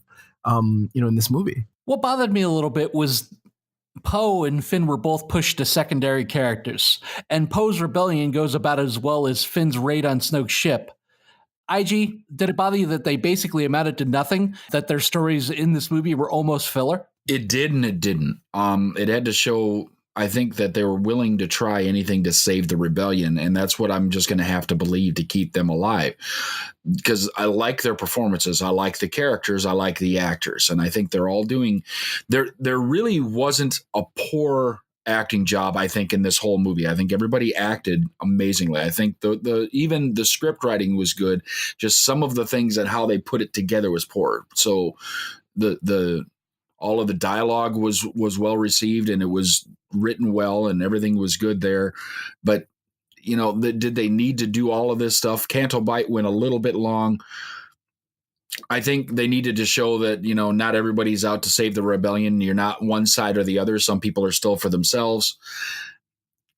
in this movie. What bothered me a little bit was Poe and Finn were both pushed to secondary characters, and Poe's rebellion goes about as well as Finn's raid on Snoke's ship. IG, did it bother you that they basically amounted to nothing, that their stories in this movie were almost filler? It did and it didn't. It had to show, I think, that they were willing to try anything to save the rebellion, and that's what I'm just going to have to believe to keep them alive. Because I like their performances, I like the characters, I like the actors, and I think they're all doing. There really wasn't a poor acting job, I think, in this whole movie. I think everybody acted amazingly. I think even the script writing was good. Just some of the things and how they put it together was poor. So all of the dialogue was well received, and it was written well, and everything was good there. But did they need to do all of this stuff? Canto Bight went a little bit long. I think they needed to show that, not everybody's out to save the rebellion. You're not one side or the other. Some people are still for themselves.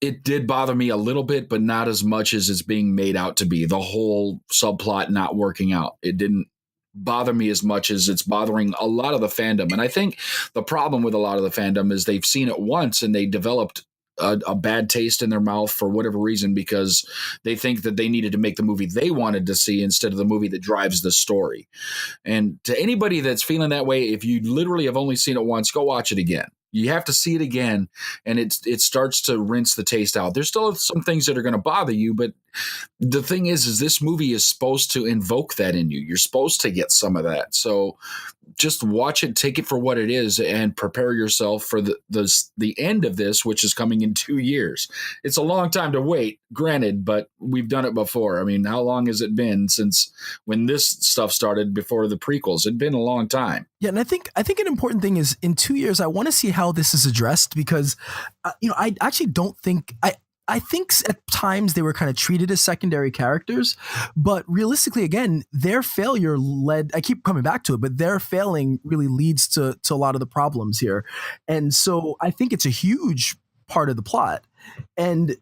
It did bother me a little bit, but not as much as it's being made out to be. The whole subplot not working out. It didn't bother me as much as it's bothering a lot of the fandom. And I think the problem with a lot of the fandom is they've seen it once and they developed a bad taste in their mouth for whatever reason, because they think that they needed to make the movie they wanted to see instead of the movie that drives the story. And to anybody that's feeling that way, if you literally have only seen it once, go watch it again. You have to see it again, and it starts to rinse the taste out. There's still some things that are going to bother you, but the thing is this movie is supposed to invoke that in you. You're supposed to get some of that. So just watch it, take it for what it is, and prepare yourself for the end of this, which is coming in 2 years. It's a long time to wait, granted, but we've done it before. I mean, how long has it been since when this stuff started before the prequels? It'd been a long time. Yeah, and I think an important thing is in 2 years, I want to see how this is addressed because, I actually don't think I think at times they were kind of treated as secondary characters, but realistically, again, their failure led, I keep coming back to it, but their failing really leads to a lot of the problems here. And so I think it's a huge part of the plot. And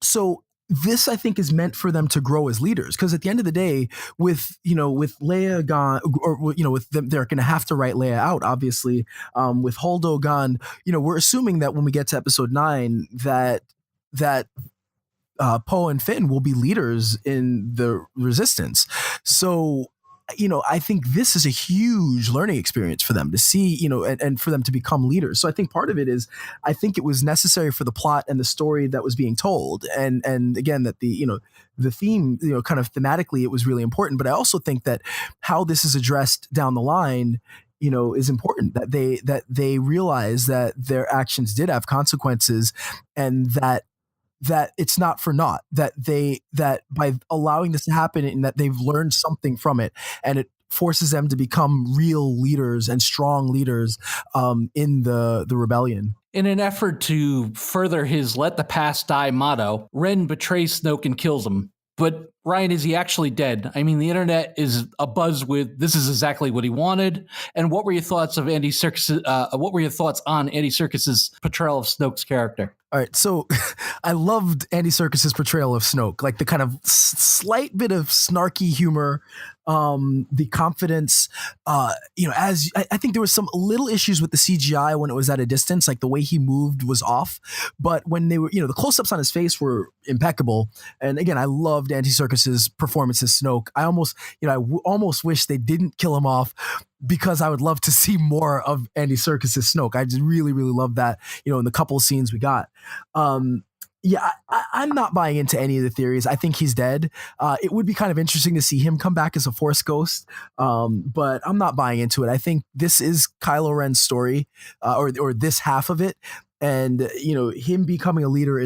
so this, I think, is meant for them to grow as leaders, because at the end of the day, with Leia gone, or with them, they're going to have to write Leia out, obviously. With Holdo gone, we're assuming that when we get to episode 9, that Poe and Finn will be leaders in the Resistance. So, I think this is a huge learning experience for them to see, and for them to become leaders. So I think part of it is, I think it was necessary for the plot and the story that was being told. And again, that the theme, kind of thematically, it was really important. But I also think that how this is addressed down the line, is important, that they realize that their actions did have consequences, and that it's not for naught, that by allowing this to happen, and that they've learned something from it, and it forces them to become real leaders and strong leaders in the rebellion. In an effort to further his "let the past die" motto, Ren betrays Snoke and kills him. But Ryan, is he actually dead? I mean, the internet is abuzz with this is exactly what he wanted. And what were your thoughts of Andy Serkis? What were your thoughts on Andy Serkis's portrayal of Snoke's character? All right, so I loved Andy Serkis's portrayal of Snoke, like the kind of slight bit of snarky humor, the confidence. As I think there was some little issues with the CGI when it was at a distance, like the way he moved was off. But when they were, the close-ups on his face were impeccable. And again, I loved Andy Serkis's performance as Snoke. I almost wish they didn't kill him off, because I would love to see more of Andy Serkis as Snoke. I just really, really love that, in the couple of scenes we got. I'm not buying into any of the theories. I think he's dead. It would be kind of interesting to see him come back as a Force ghost, but I'm not buying into it. I think this is Kylo Ren's story, or this half of it. And him becoming a leader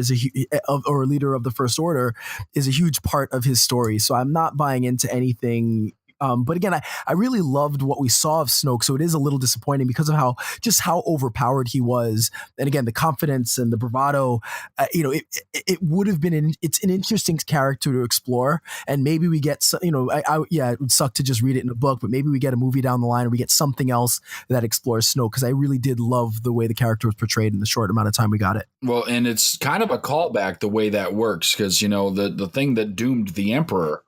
or a leader of the First Order is a huge part of his story. So I'm not buying into anything. But again, I really loved what we saw of Snoke, so it is a little disappointing because of how overpowered he was, and again, the confidence and the bravado. It would have been it's an interesting character to explore, and maybe we get it would suck to just read it in a book, but maybe we get a movie down the line, or we get something else that explores Snoke, because I really did love the way the character was portrayed in the short amount of time we got it. Well, and it's kind of a callback the way that works, because the thing that doomed the Emperor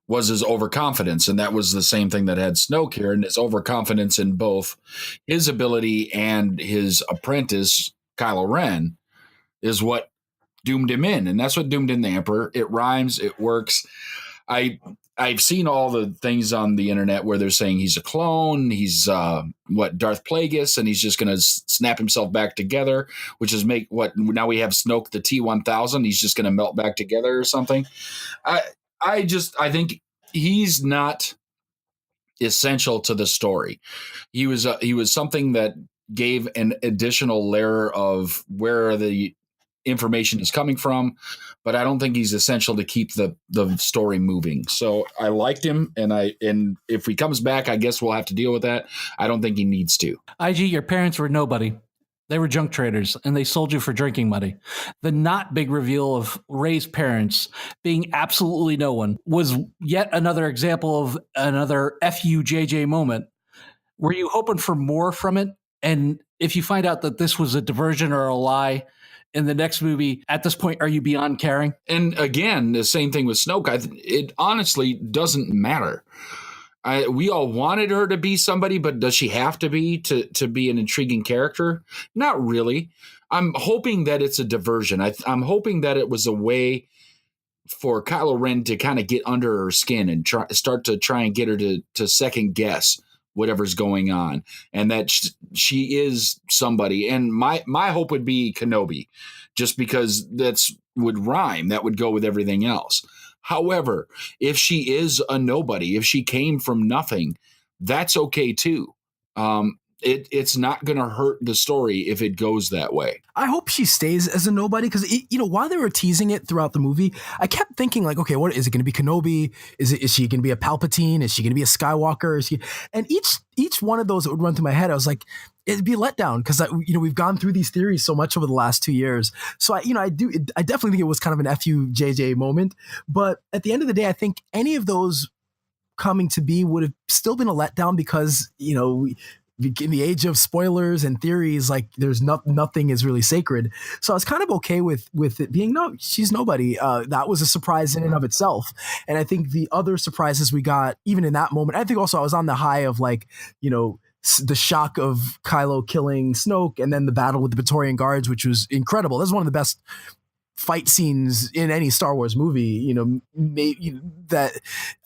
was his overconfidence, and that was the same thing that had Snoke here, and his overconfidence in both his ability and his apprentice Kylo Ren is what doomed him in, and that's what doomed in the Emperor. It rhymes, it works. I've seen all the things on the internet where they're saying he's a clone, he's Darth Plagueis, and he's just going to snap himself back together, which is now we have Snoke the T-1000, he's just going to melt back together or something. I think he's not essential to the story. He was something that gave an additional layer of where the information is coming from, but I don't think he's essential to keep the story moving. So I liked him, and if he comes back, I guess we'll have to deal with that. I don't think he needs to. IG, your parents were nobody. They were junk traders, and they sold you for drinking money. The not big reveal of Rey's parents being absolutely no one was yet another example of another FUJJ moment. Were you hoping for more from it? And if you find out that this was a diversion or a lie in the next movie, at this point, are you beyond caring? And again, the same thing with Snoke. It honestly doesn't matter. We all wanted her to be somebody, but does she have to be to be an intriguing character? Not really. I'm hoping that it's a diversion. I'm hoping that it was a way for Kylo Ren to kind of get under her skin and start to try and get her to second guess whatever's going on, and that she is somebody. And my hope would be Kenobi, just because that's would rhyme. That would go with everything else. However, if she is a nobody, if she came from nothing, that's okay too. It's not going to hurt the story if it goes that way. I hope she stays as a nobody, because while they were teasing it throughout the movie, I kept thinking like, okay, what is it going to be? Kenobi? Is she going to be a Palpatine? Is she going to be a Skywalker? And each one of those that would run through my head, I was like, it'd be a letdown, because we've gone through these theories so much over the last 2 years. So I definitely think it was kind of an FU JJ moment. But at the end of the day, I think any of those coming to be would have still been a letdown, because in the age of spoilers and theories, like there's nothing is really sacred. So I was kind of okay with it being, no, she's nobody. That was a surprise in and of itself. And I think the other surprises we got, even in that moment, I think also I was on the high of like, the shock of Kylo killing Snoke, and then the battle with the Praetorian Guards, which was incredible. That's one of the best fight scenes in any Star Wars movie, that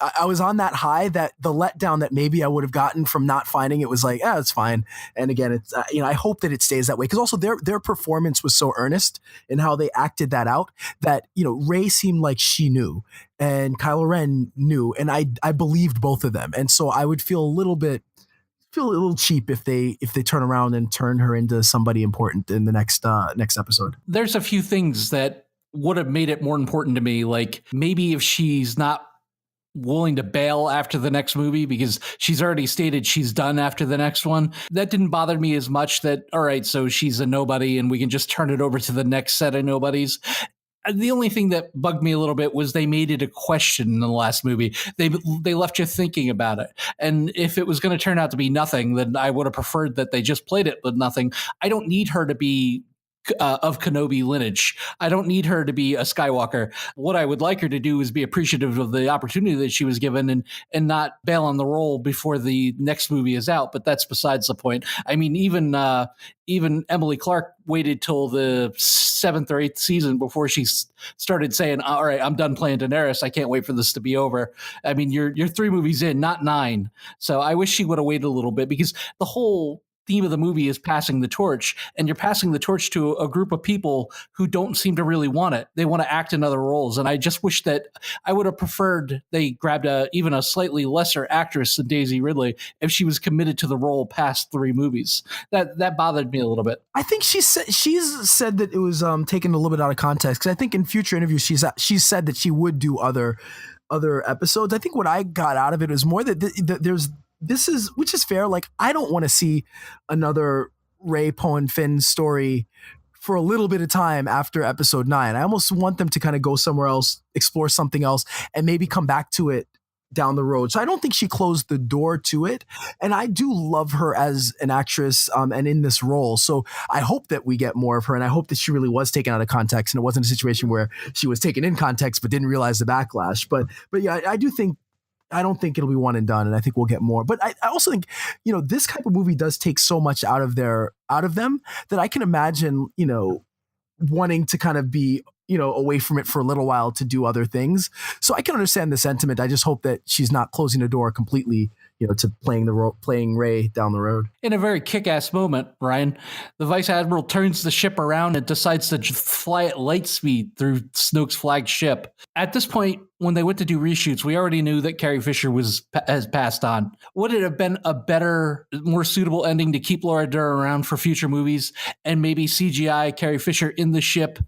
I was on that high, that the letdown that maybe I would have gotten from not finding it was like, it's fine. And again, it's, I hope that it stays that way. Cause also their performance was so earnest in how they acted that out, that, Rey seemed like she knew and Kylo Ren knew. And I believed both of them. And so I would feel a little cheap if they turn around and turn her into somebody important in the next episode. There's a few things that would have made it more important to me. Like maybe if she's not willing to bail after the next movie, because she's already stated she's done after the next one, that didn't bother me as much. That, all right, so she's a nobody and we can just turn it over to the next set of nobodies. The only thing that bugged me a little bit was they made it a question in the last movie. They left you thinking about it. And if it was going to turn out to be nothing, then I would have preferred that they just played it with nothing. I don't need her to be of Kenobi lineage. I don't need her to be a Skywalker. What I would like her to do is be appreciative of the opportunity that she was given and not bail on the role before the next movie is out. But that's besides the point. I mean, even Emily Clark waited till the 7th or 8th season before she started saying, all right, I'm done playing Daenerys. I can't wait for this to be over. I mean, you're 3 movies in, not 9. So I wish she would have waited a little bit, because the whole theme of the movie is passing the torch, and you're passing the torch to a group of people who don't seem to really want it. They want to act in other roles. And I just wish that I would have preferred they grabbed even a slightly lesser actress than Daisy Ridley if she was committed to the role past 3 movies. That bothered me a little bit. I think she's said that it was taken a little bit out of context, because I think in future interviews she's said that she would do other episodes. I think what I got out of it was more that which is fair. Like, I don't want to see another Rey, Poe, and Finn story for a little bit of time after episode 9. I almost want them to kind of go somewhere else, explore something else, and maybe come back to it down the road. So I don't think she closed the door to it. And I do love her as an actress and in this role. So I hope that we get more of her. And I hope that she really was taken out of context and it wasn't a situation where she was taken in context but didn't realize the backlash. But yeah, I don't think it'll be one and done, and I think we'll get more. But I also think, this type of movie does take so much out of them that I can imagine, wanting to kind of be, away from it for a little while to do other things. So I can understand the sentiment. I just hope that she's not closing the door completely, to playing Rey down the road. In a very kick-ass moment, Ryan, the Vice Admiral turns the ship around and decides to fly at light speed through Snoke's flagged ship. At this point, when they went to do reshoots, we already knew that Carrie Fisher has passed on. Would it have been a better, more suitable ending to keep Laura Dern around for future movies and maybe CGI Carrie Fisher in the ship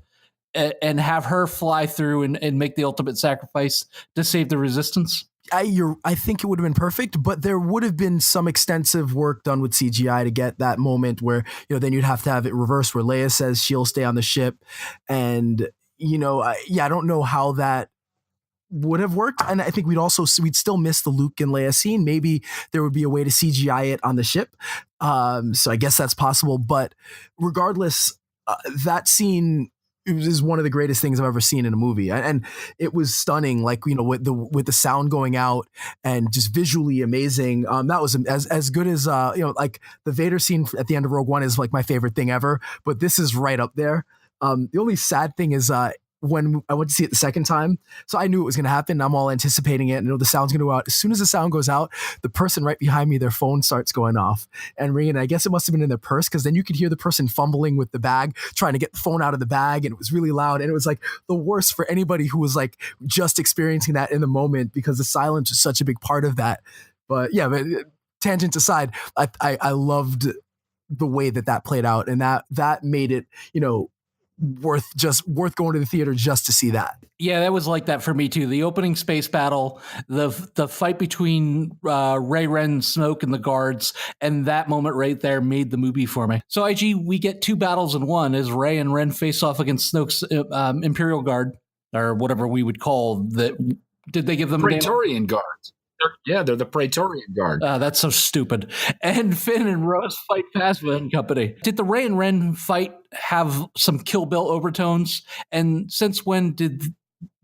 and have her fly through and make the ultimate sacrifice to save the Resistance? I think it would have been perfect, but there would have been some extensive work done with CGI to get that moment where, then you'd have to have it reversed where Leia says she'll stay on the ship. And, I don't know how that would have worked. And I think we'd still miss the Luke and Leia scene. Maybe there would be a way to CGI it on the ship. So I guess that's possible, but regardless, that scene is one of the greatest things I've ever seen in a movie. And it was stunning, like, with the sound going out and just visually amazing. That was as good as, like the Vader scene at the end of Rogue One is like my favorite thing ever, but this is right up there. The only sad thing is, when I went to see it the second time. So I knew it was going to happen. I'm all anticipating it. And the sound's going to go out. As soon as the sound goes out, the person right behind me, their phone starts going off and ringing. I guess it must have been in their purse, because then you could hear the person fumbling with the bag, trying to get the phone out of the bag. And it was really loud. And it was like the worst for anybody who was like just experiencing that in the moment, because the silence was such a big part of that. But yeah, but tangent aside, I loved the way that played out, and that made it, worth going to the theater just to see that. Yeah, that was like that for me too. The opening space battle, the fight between Rey, Ren, Snoke, and the guards, and that moment right there made the movie for me. So IG, we get two battles in one as Rey and Ren face off against Snoke's Imperial Guard, or whatever we would call that. Did they give them Praetorian Guards? They're the Praetorian Guard. That's so stupid. And Finn and Rose fight Phasma and company. Did the Rey and Ren fight have some Kill Bill overtones? And since when did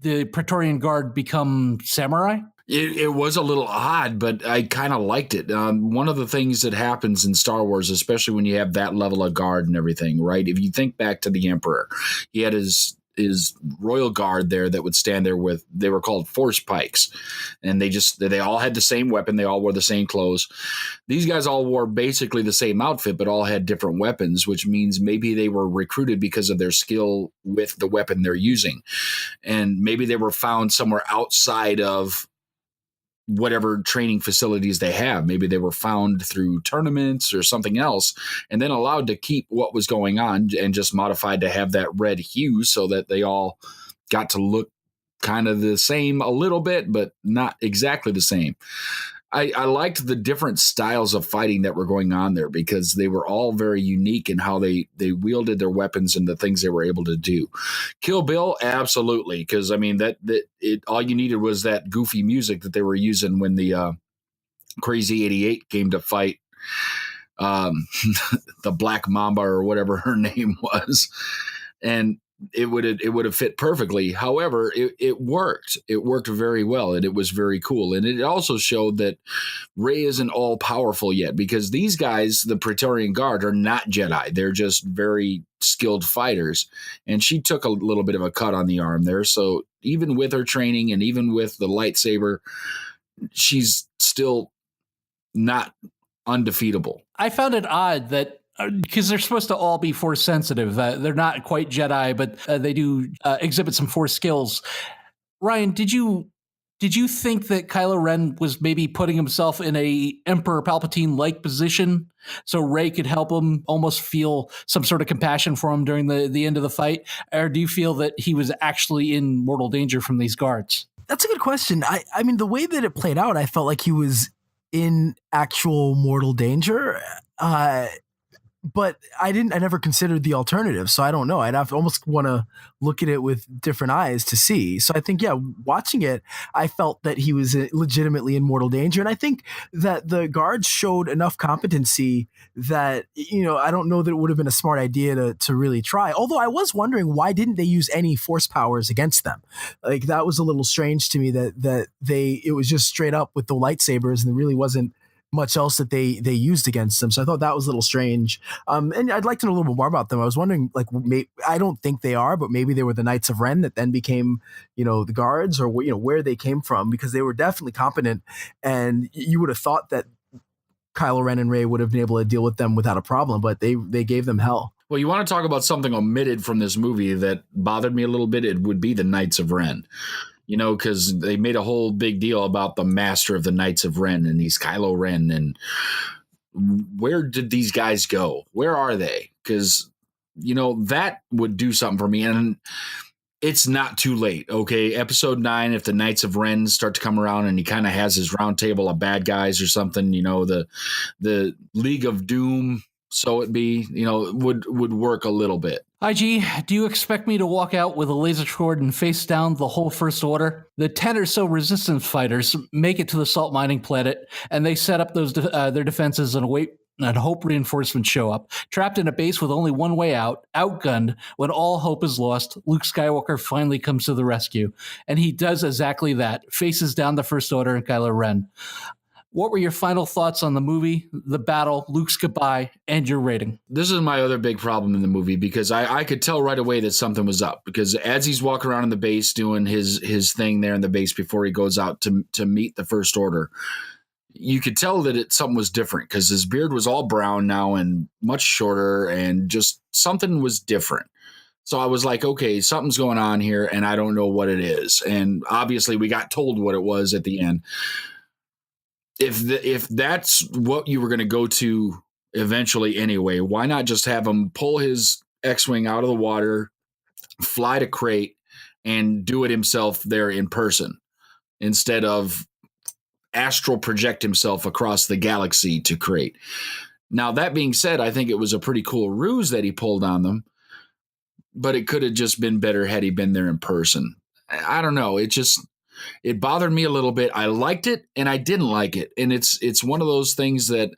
the Praetorian Guard become samurai? It was a little odd, but I kind of liked it. One of the things that happens in Star Wars, especially when you have that level of guard and everything, right? If you think back to the Emperor, he had his royal guard there that would stand there with, they were called force pikes, and they all had the same weapon. They all wore the same clothes. These guys all wore basically the same outfit, but all had different weapons, which means maybe they were recruited because of their skill with the weapon they're using. And maybe they were found somewhere outside of whatever training facilities they have. Maybe they were found through tournaments or something else, and then allowed to keep what was going on and just modified to have that red hue so that they all got to look kind of the same a little bit, but not exactly the same. I liked the different styles of fighting that were going on there, because they were all very unique in how they wielded their weapons and the things they were able to do. Kill Bill, absolutely, because I mean that all you needed was that goofy music that they were using when the Crazy 88 came to fight the Black Mamba or whatever her name was, and it would have fit perfectly. However, it worked. It worked very well, and it was very cool. And it also showed that Rey isn't all powerful yet, because these guys, the Praetorian Guard, are not Jedi. They're just very skilled fighters. And she took a little bit of a cut on the arm there. So even with her training and even with the lightsaber, she's still not undefeatable. I found it odd that, because they're supposed to all be force sensitive. They're not quite Jedi, but they do exhibit some force skills. Ryan, did you think that Kylo Ren was maybe putting himself in a Emperor Palpatine-like position so Rey could help him, almost feel some sort of compassion for him during the end of the fight? Or do you feel that he was actually in mortal danger from these guards? That's a good question. I mean, the way that it played out, I felt like he was in actual mortal danger. But I never considered the alternative. So I don't know. I'd have to almost want to look at it with different eyes to see. So I think, yeah, watching it, I felt that he was legitimately in mortal danger. And I think that the guards showed enough competency that, I don't know that it would have been a smart idea to really try. Although I was wondering, why didn't they use any force powers against them? Like, that was a little strange to me that it was just straight up with the lightsabers, and there really wasn't much else that they used against them. So I thought that was a little strange. And I'd like to know a little bit more about them. I was wondering, like, I don't think they are, but maybe they were the Knights of Ren that then became, the guards, or, where they came from, because they were definitely competent. And you would have thought that Kylo Ren and Rey would have been able to deal with them without a problem, but they gave them hell. Well, you want to talk about something omitted from this movie that bothered me a little bit, it would be the Knights of Ren. Because they made a whole big deal about the master of the Knights of Ren, and he's Kylo Ren. And where did these guys go? Where are they? Because, that would do something for me. And it's not too late. Okay. Episode 9, if the Knights of Ren start to come around and he kind of has his round table of bad guys or something, the League of Doom, so it be, would work a little bit. IG, do you expect me to walk out with a laser sword and face down the whole First Order? The 10 or so resistance fighters make it to the salt mining planet, and they set up those their defenses and wait and hope reinforcements show up. Trapped in a base with only one way out, outgunned, when all hope is lost, Luke Skywalker finally comes to the rescue. And he does exactly that, faces down the First Order and Kylo Ren. What were your final thoughts on the movie, the battle, Luke's goodbye, and your rating? This is my other big problem in the movie because I could tell right away that something was up, because as he's walking around in the base doing his thing there in the base before he goes out to meet the First Order, you could tell that something was different because his beard was all brown now and much shorter, and just something was different. So I was like, okay, something's going on here and I don't know what it is. And obviously we got told what it was at the end. If that's what you were going to go to eventually anyway, why not just have him pull his X-Wing out of the water, fly to Crate, and do it himself there in person instead of astral project himself across the galaxy to Crate? Now, that being said, I think it was a pretty cool ruse that he pulled on them, but it could have just been better had he been there in person. I don't know. It bothered me a little bit. I liked it and I didn't like it. And it's one of those things that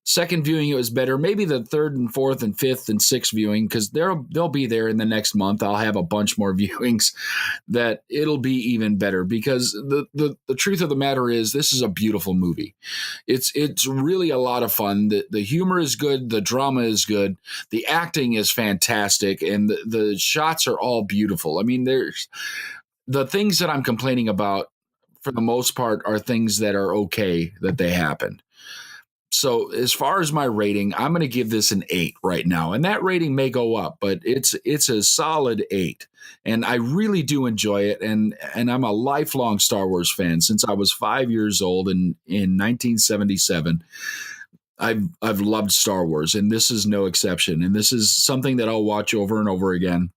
second viewing it was better. Maybe the third and fourth and fifth and sixth viewing, because they'll be there in the next month. I'll have a bunch more viewings that it'll be even better, because the truth of the matter is this is a beautiful movie. It's really a lot of fun. The humor is good. The drama is good. The acting is fantastic. And the shots are all beautiful. I mean, there's the things that I'm complaining about for the most part are things that are okay that they happened. So as far as my rating, I'm going to give this an 8 right now. And that rating may go up, but it's a solid 8. And I really do enjoy it. And I'm a lifelong Star Wars fan since I was 5 years old in 1977. I've loved Star Wars, and this is no exception. And this is something that I'll watch over and over again.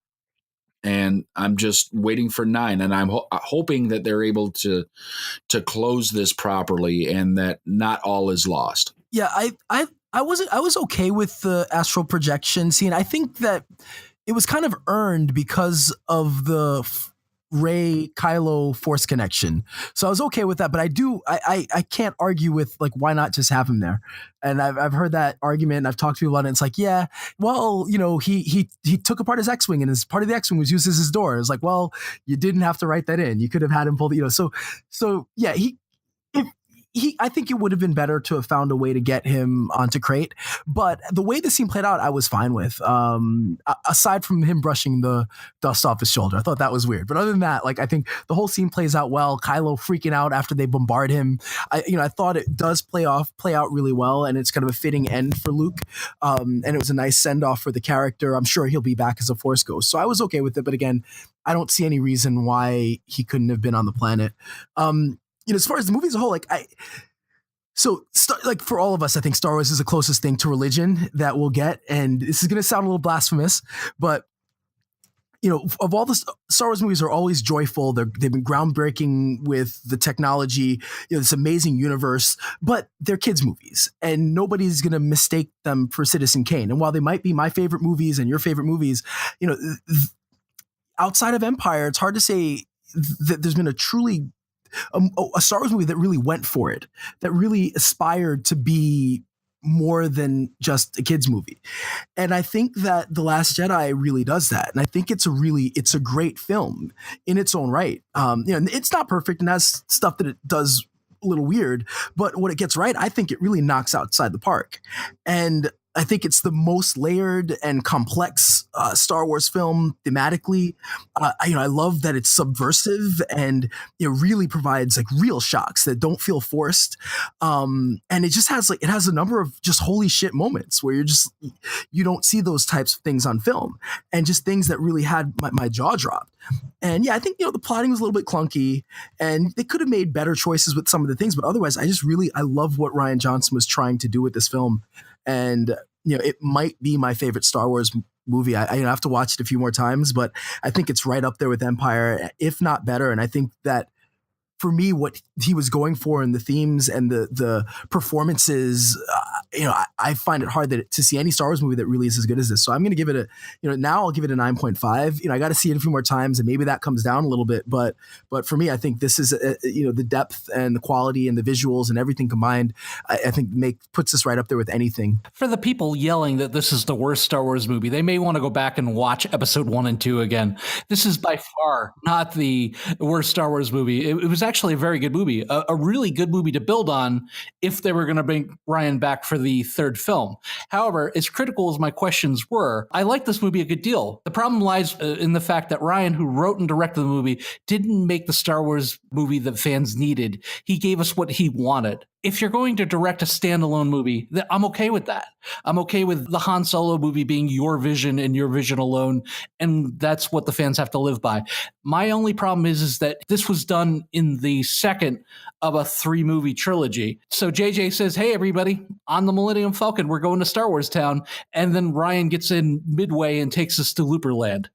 And I'm just waiting for 9, and I'm hoping that they're able to close this properly and that not all is lost. Yeah, I was okay with the astral projection scene. I think that it was kind of earned because of the Rey Kylo Force connection. So I was okay with that, but I can't argue with, like, why not just have him there? And I've heard that argument, and I've talked to people about it. And it's like, yeah, well, you know, he took apart his X-Wing, and his part of the X-Wing was used as his door. It's like, well, you didn't have to write that in. You could have had him pull the, so yeah, I think it would have been better to have found a way to get him onto Crate, but the way the scene played out, I was fine with. Aside from him brushing the dust off his shoulder, I thought that was weird. But other than that, like, I think the whole scene plays out well. Kylo freaking out after they bombard him. I thought it does play out really well, and it's kind of a fitting end for Luke. And it was a nice send off for the character. I'm sure he'll be back as a Force ghost, so I was okay with it. But again, I don't see any reason why he couldn't have been on the planet. As far as the movie as a whole, for all of us, I think Star Wars is the closest thing to religion that we'll get. And this is going to sound a little blasphemous, but of all the Star Wars movies are always joyful. They've been groundbreaking with the technology, this amazing universe, but they're kids' movies, and nobody's going to mistake them for Citizen Kane. And while they might be my favorite movies and your favorite movies, outside of Empire, it's hard to say that there's been a truly a Star Wars movie that really went for it, that really aspired to be more than just a kid's movie. And I think that The Last Jedi really does that. And I think it's a great film in its own right. It's not perfect and has stuff that it does a little weird, but what it gets right, I think it really knocks outside the park. And I think it's the most layered and complex Star Wars film thematically. I love that it's subversive, and it really provides like real shocks that don't feel forced. And it just has a number of just holy shit moments where you don't see those types of things on film, and just things that really had my jaw dropped. And yeah, I think, the plotting was a little bit clunky, and they could have made better choices with some of the things, but otherwise I love what Rian Johnson was trying to do with this film. And, it might be my favorite Star Wars movie. I have to watch it a few more times, but I think it's right up there with Empire, if not better. And I think that for me, what he was going for in the themes and the performances, I find it hard to see any Star Wars movie that really is as good as this. So I'm going to give it now I'll give it a 9.5. I got to see it a few more times, and maybe that comes down a little bit. But for me, I think this is, the depth and the quality and the visuals and everything combined, I think puts this right up there with anything. For the people yelling that this is the worst Star Wars movie, they may want to go back and watch episode 1 and 2 again. This is by far not the worst Star Wars movie. It was actually a very good movie, a really good movie to build on if they were going to bring Ryan back for the third film. However, as critical as my questions were, I like this movie a good deal. The problem lies in the fact that Ryan, who wrote and directed the movie, didn't make the Star Wars movie that fans needed. He gave us what he wanted. If you're going to direct a standalone movie, I'm okay with that. I'm okay with the Han Solo movie being your vision and your vision alone, and that's what the fans have to live by. My only problem is that this was done in the second of a 3-movie trilogy. So JJ says, hey, everybody, on the Millennium Falcon, we're going to Star Wars Town. And then Ryan gets in midway and takes us to Looperland.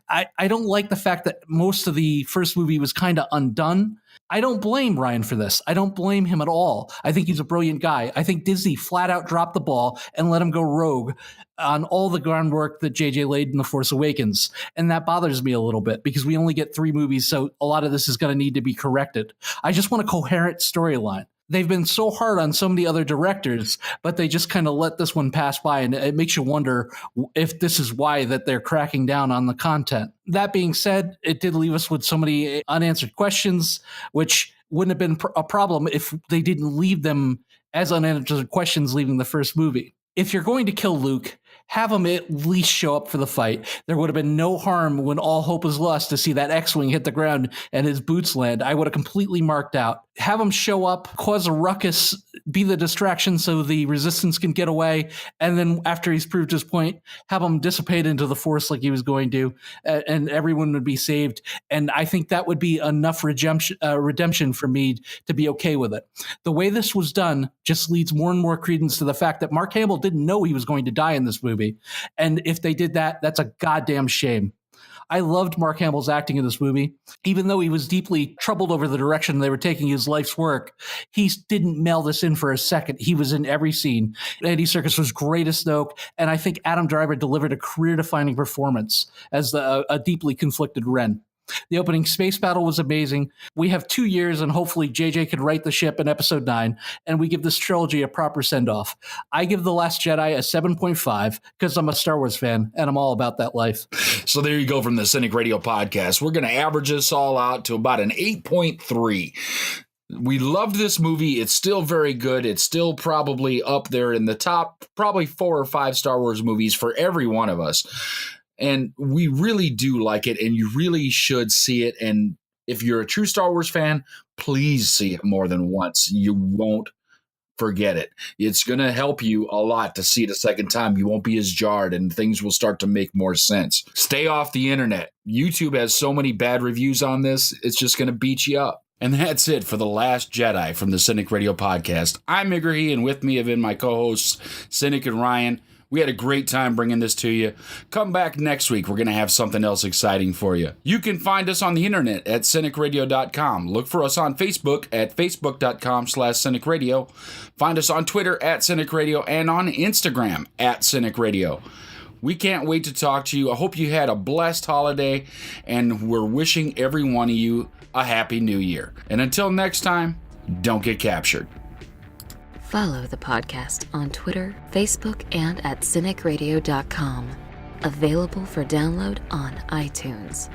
I don't like the fact that most of the first movie was kind of undone. I don't blame Ryan for this. I don't blame him at all. I think he's a brilliant guy. I think Disney flat out dropped the ball and let him go rogue on all the groundwork that JJ laid in The Force Awakens. And that bothers me a little bit because we only get 3 movies, so a lot of this is going to need to be corrected. I just want a coherent storyline. They've been so hard on so many other directors, but they just kind of let this one pass by, and it makes you wonder if this is why that they're cracking down on the content. That being said, it did leave us with so many unanswered questions, which wouldn't have been a problem if they didn't leave them as unanswered questions leaving the first movie. If you're going to kill Luke, have him at least show up for the fight. There would have been no harm when all hope was lost to see that X-Wing hit the ground and his boots land. I would have completely marked out. Have him show up, cause a ruckus, be the distraction so the Resistance can get away, and then after he's proved his point, have him dissipate into the Force like he was going to, and everyone would be saved. And I think that would be enough redemption for me to be okay with it. The way this was done just leads more and more credence to the fact that Mark Hamill didn't know he was going to die in this movie. And if they did that, that's a goddamn shame. I loved Mark Hamill's acting in this movie. Even though he was deeply troubled over the direction they were taking his life's work, he didn't mail this in for a second. He was in every scene. Andy Serkis was great as Snoke, and I think Adam Driver delivered a career-defining performance as a deeply conflicted Ren. The opening space battle was amazing. We have 2 years, and hopefully JJ could right the ship in Episode 9, and we give this trilogy a proper send-off. I give The Last Jedi a 7.5 because I'm a Star Wars fan, and I'm all about that life. So there you go from the Cinik Radio podcast. We're going to average this all out to about an 8.3. We loved this movie. It's still very good. It's still probably up there in the top, probably 4 or 5 Star Wars movies for every one of us. And we really do like it, and you really should see it. And if you're a true Star Wars fan, please see it more than once. You won't forget it. It's going to help you a lot to see it a second time. You won't be as jarred, and things will start to make more sense. Stay off the internet. YouTube has so many bad reviews on this, it's just going to beat you up. And that's it for The Last Jedi from the Cinik Radio podcast. I'm Igrihe, and with me have been my co-hosts, Cinik and Ryan. We had a great time bringing this to you. Come back next week. We're going to have something else exciting for you. You can find us on the internet at CINIKRADIO.com. Look for us on Facebook at Facebook.com/CINIKRADIO. Find us on Twitter at CINIKRADIO and on Instagram at CINIKRADIO. We can't wait to talk to you. I hope you had a blessed holiday, and we're wishing every one of you a happy new year. And until next time, don't get captured. Follow the podcast on Twitter, Facebook, and at CINIKRADIO.com. Available for download on iTunes.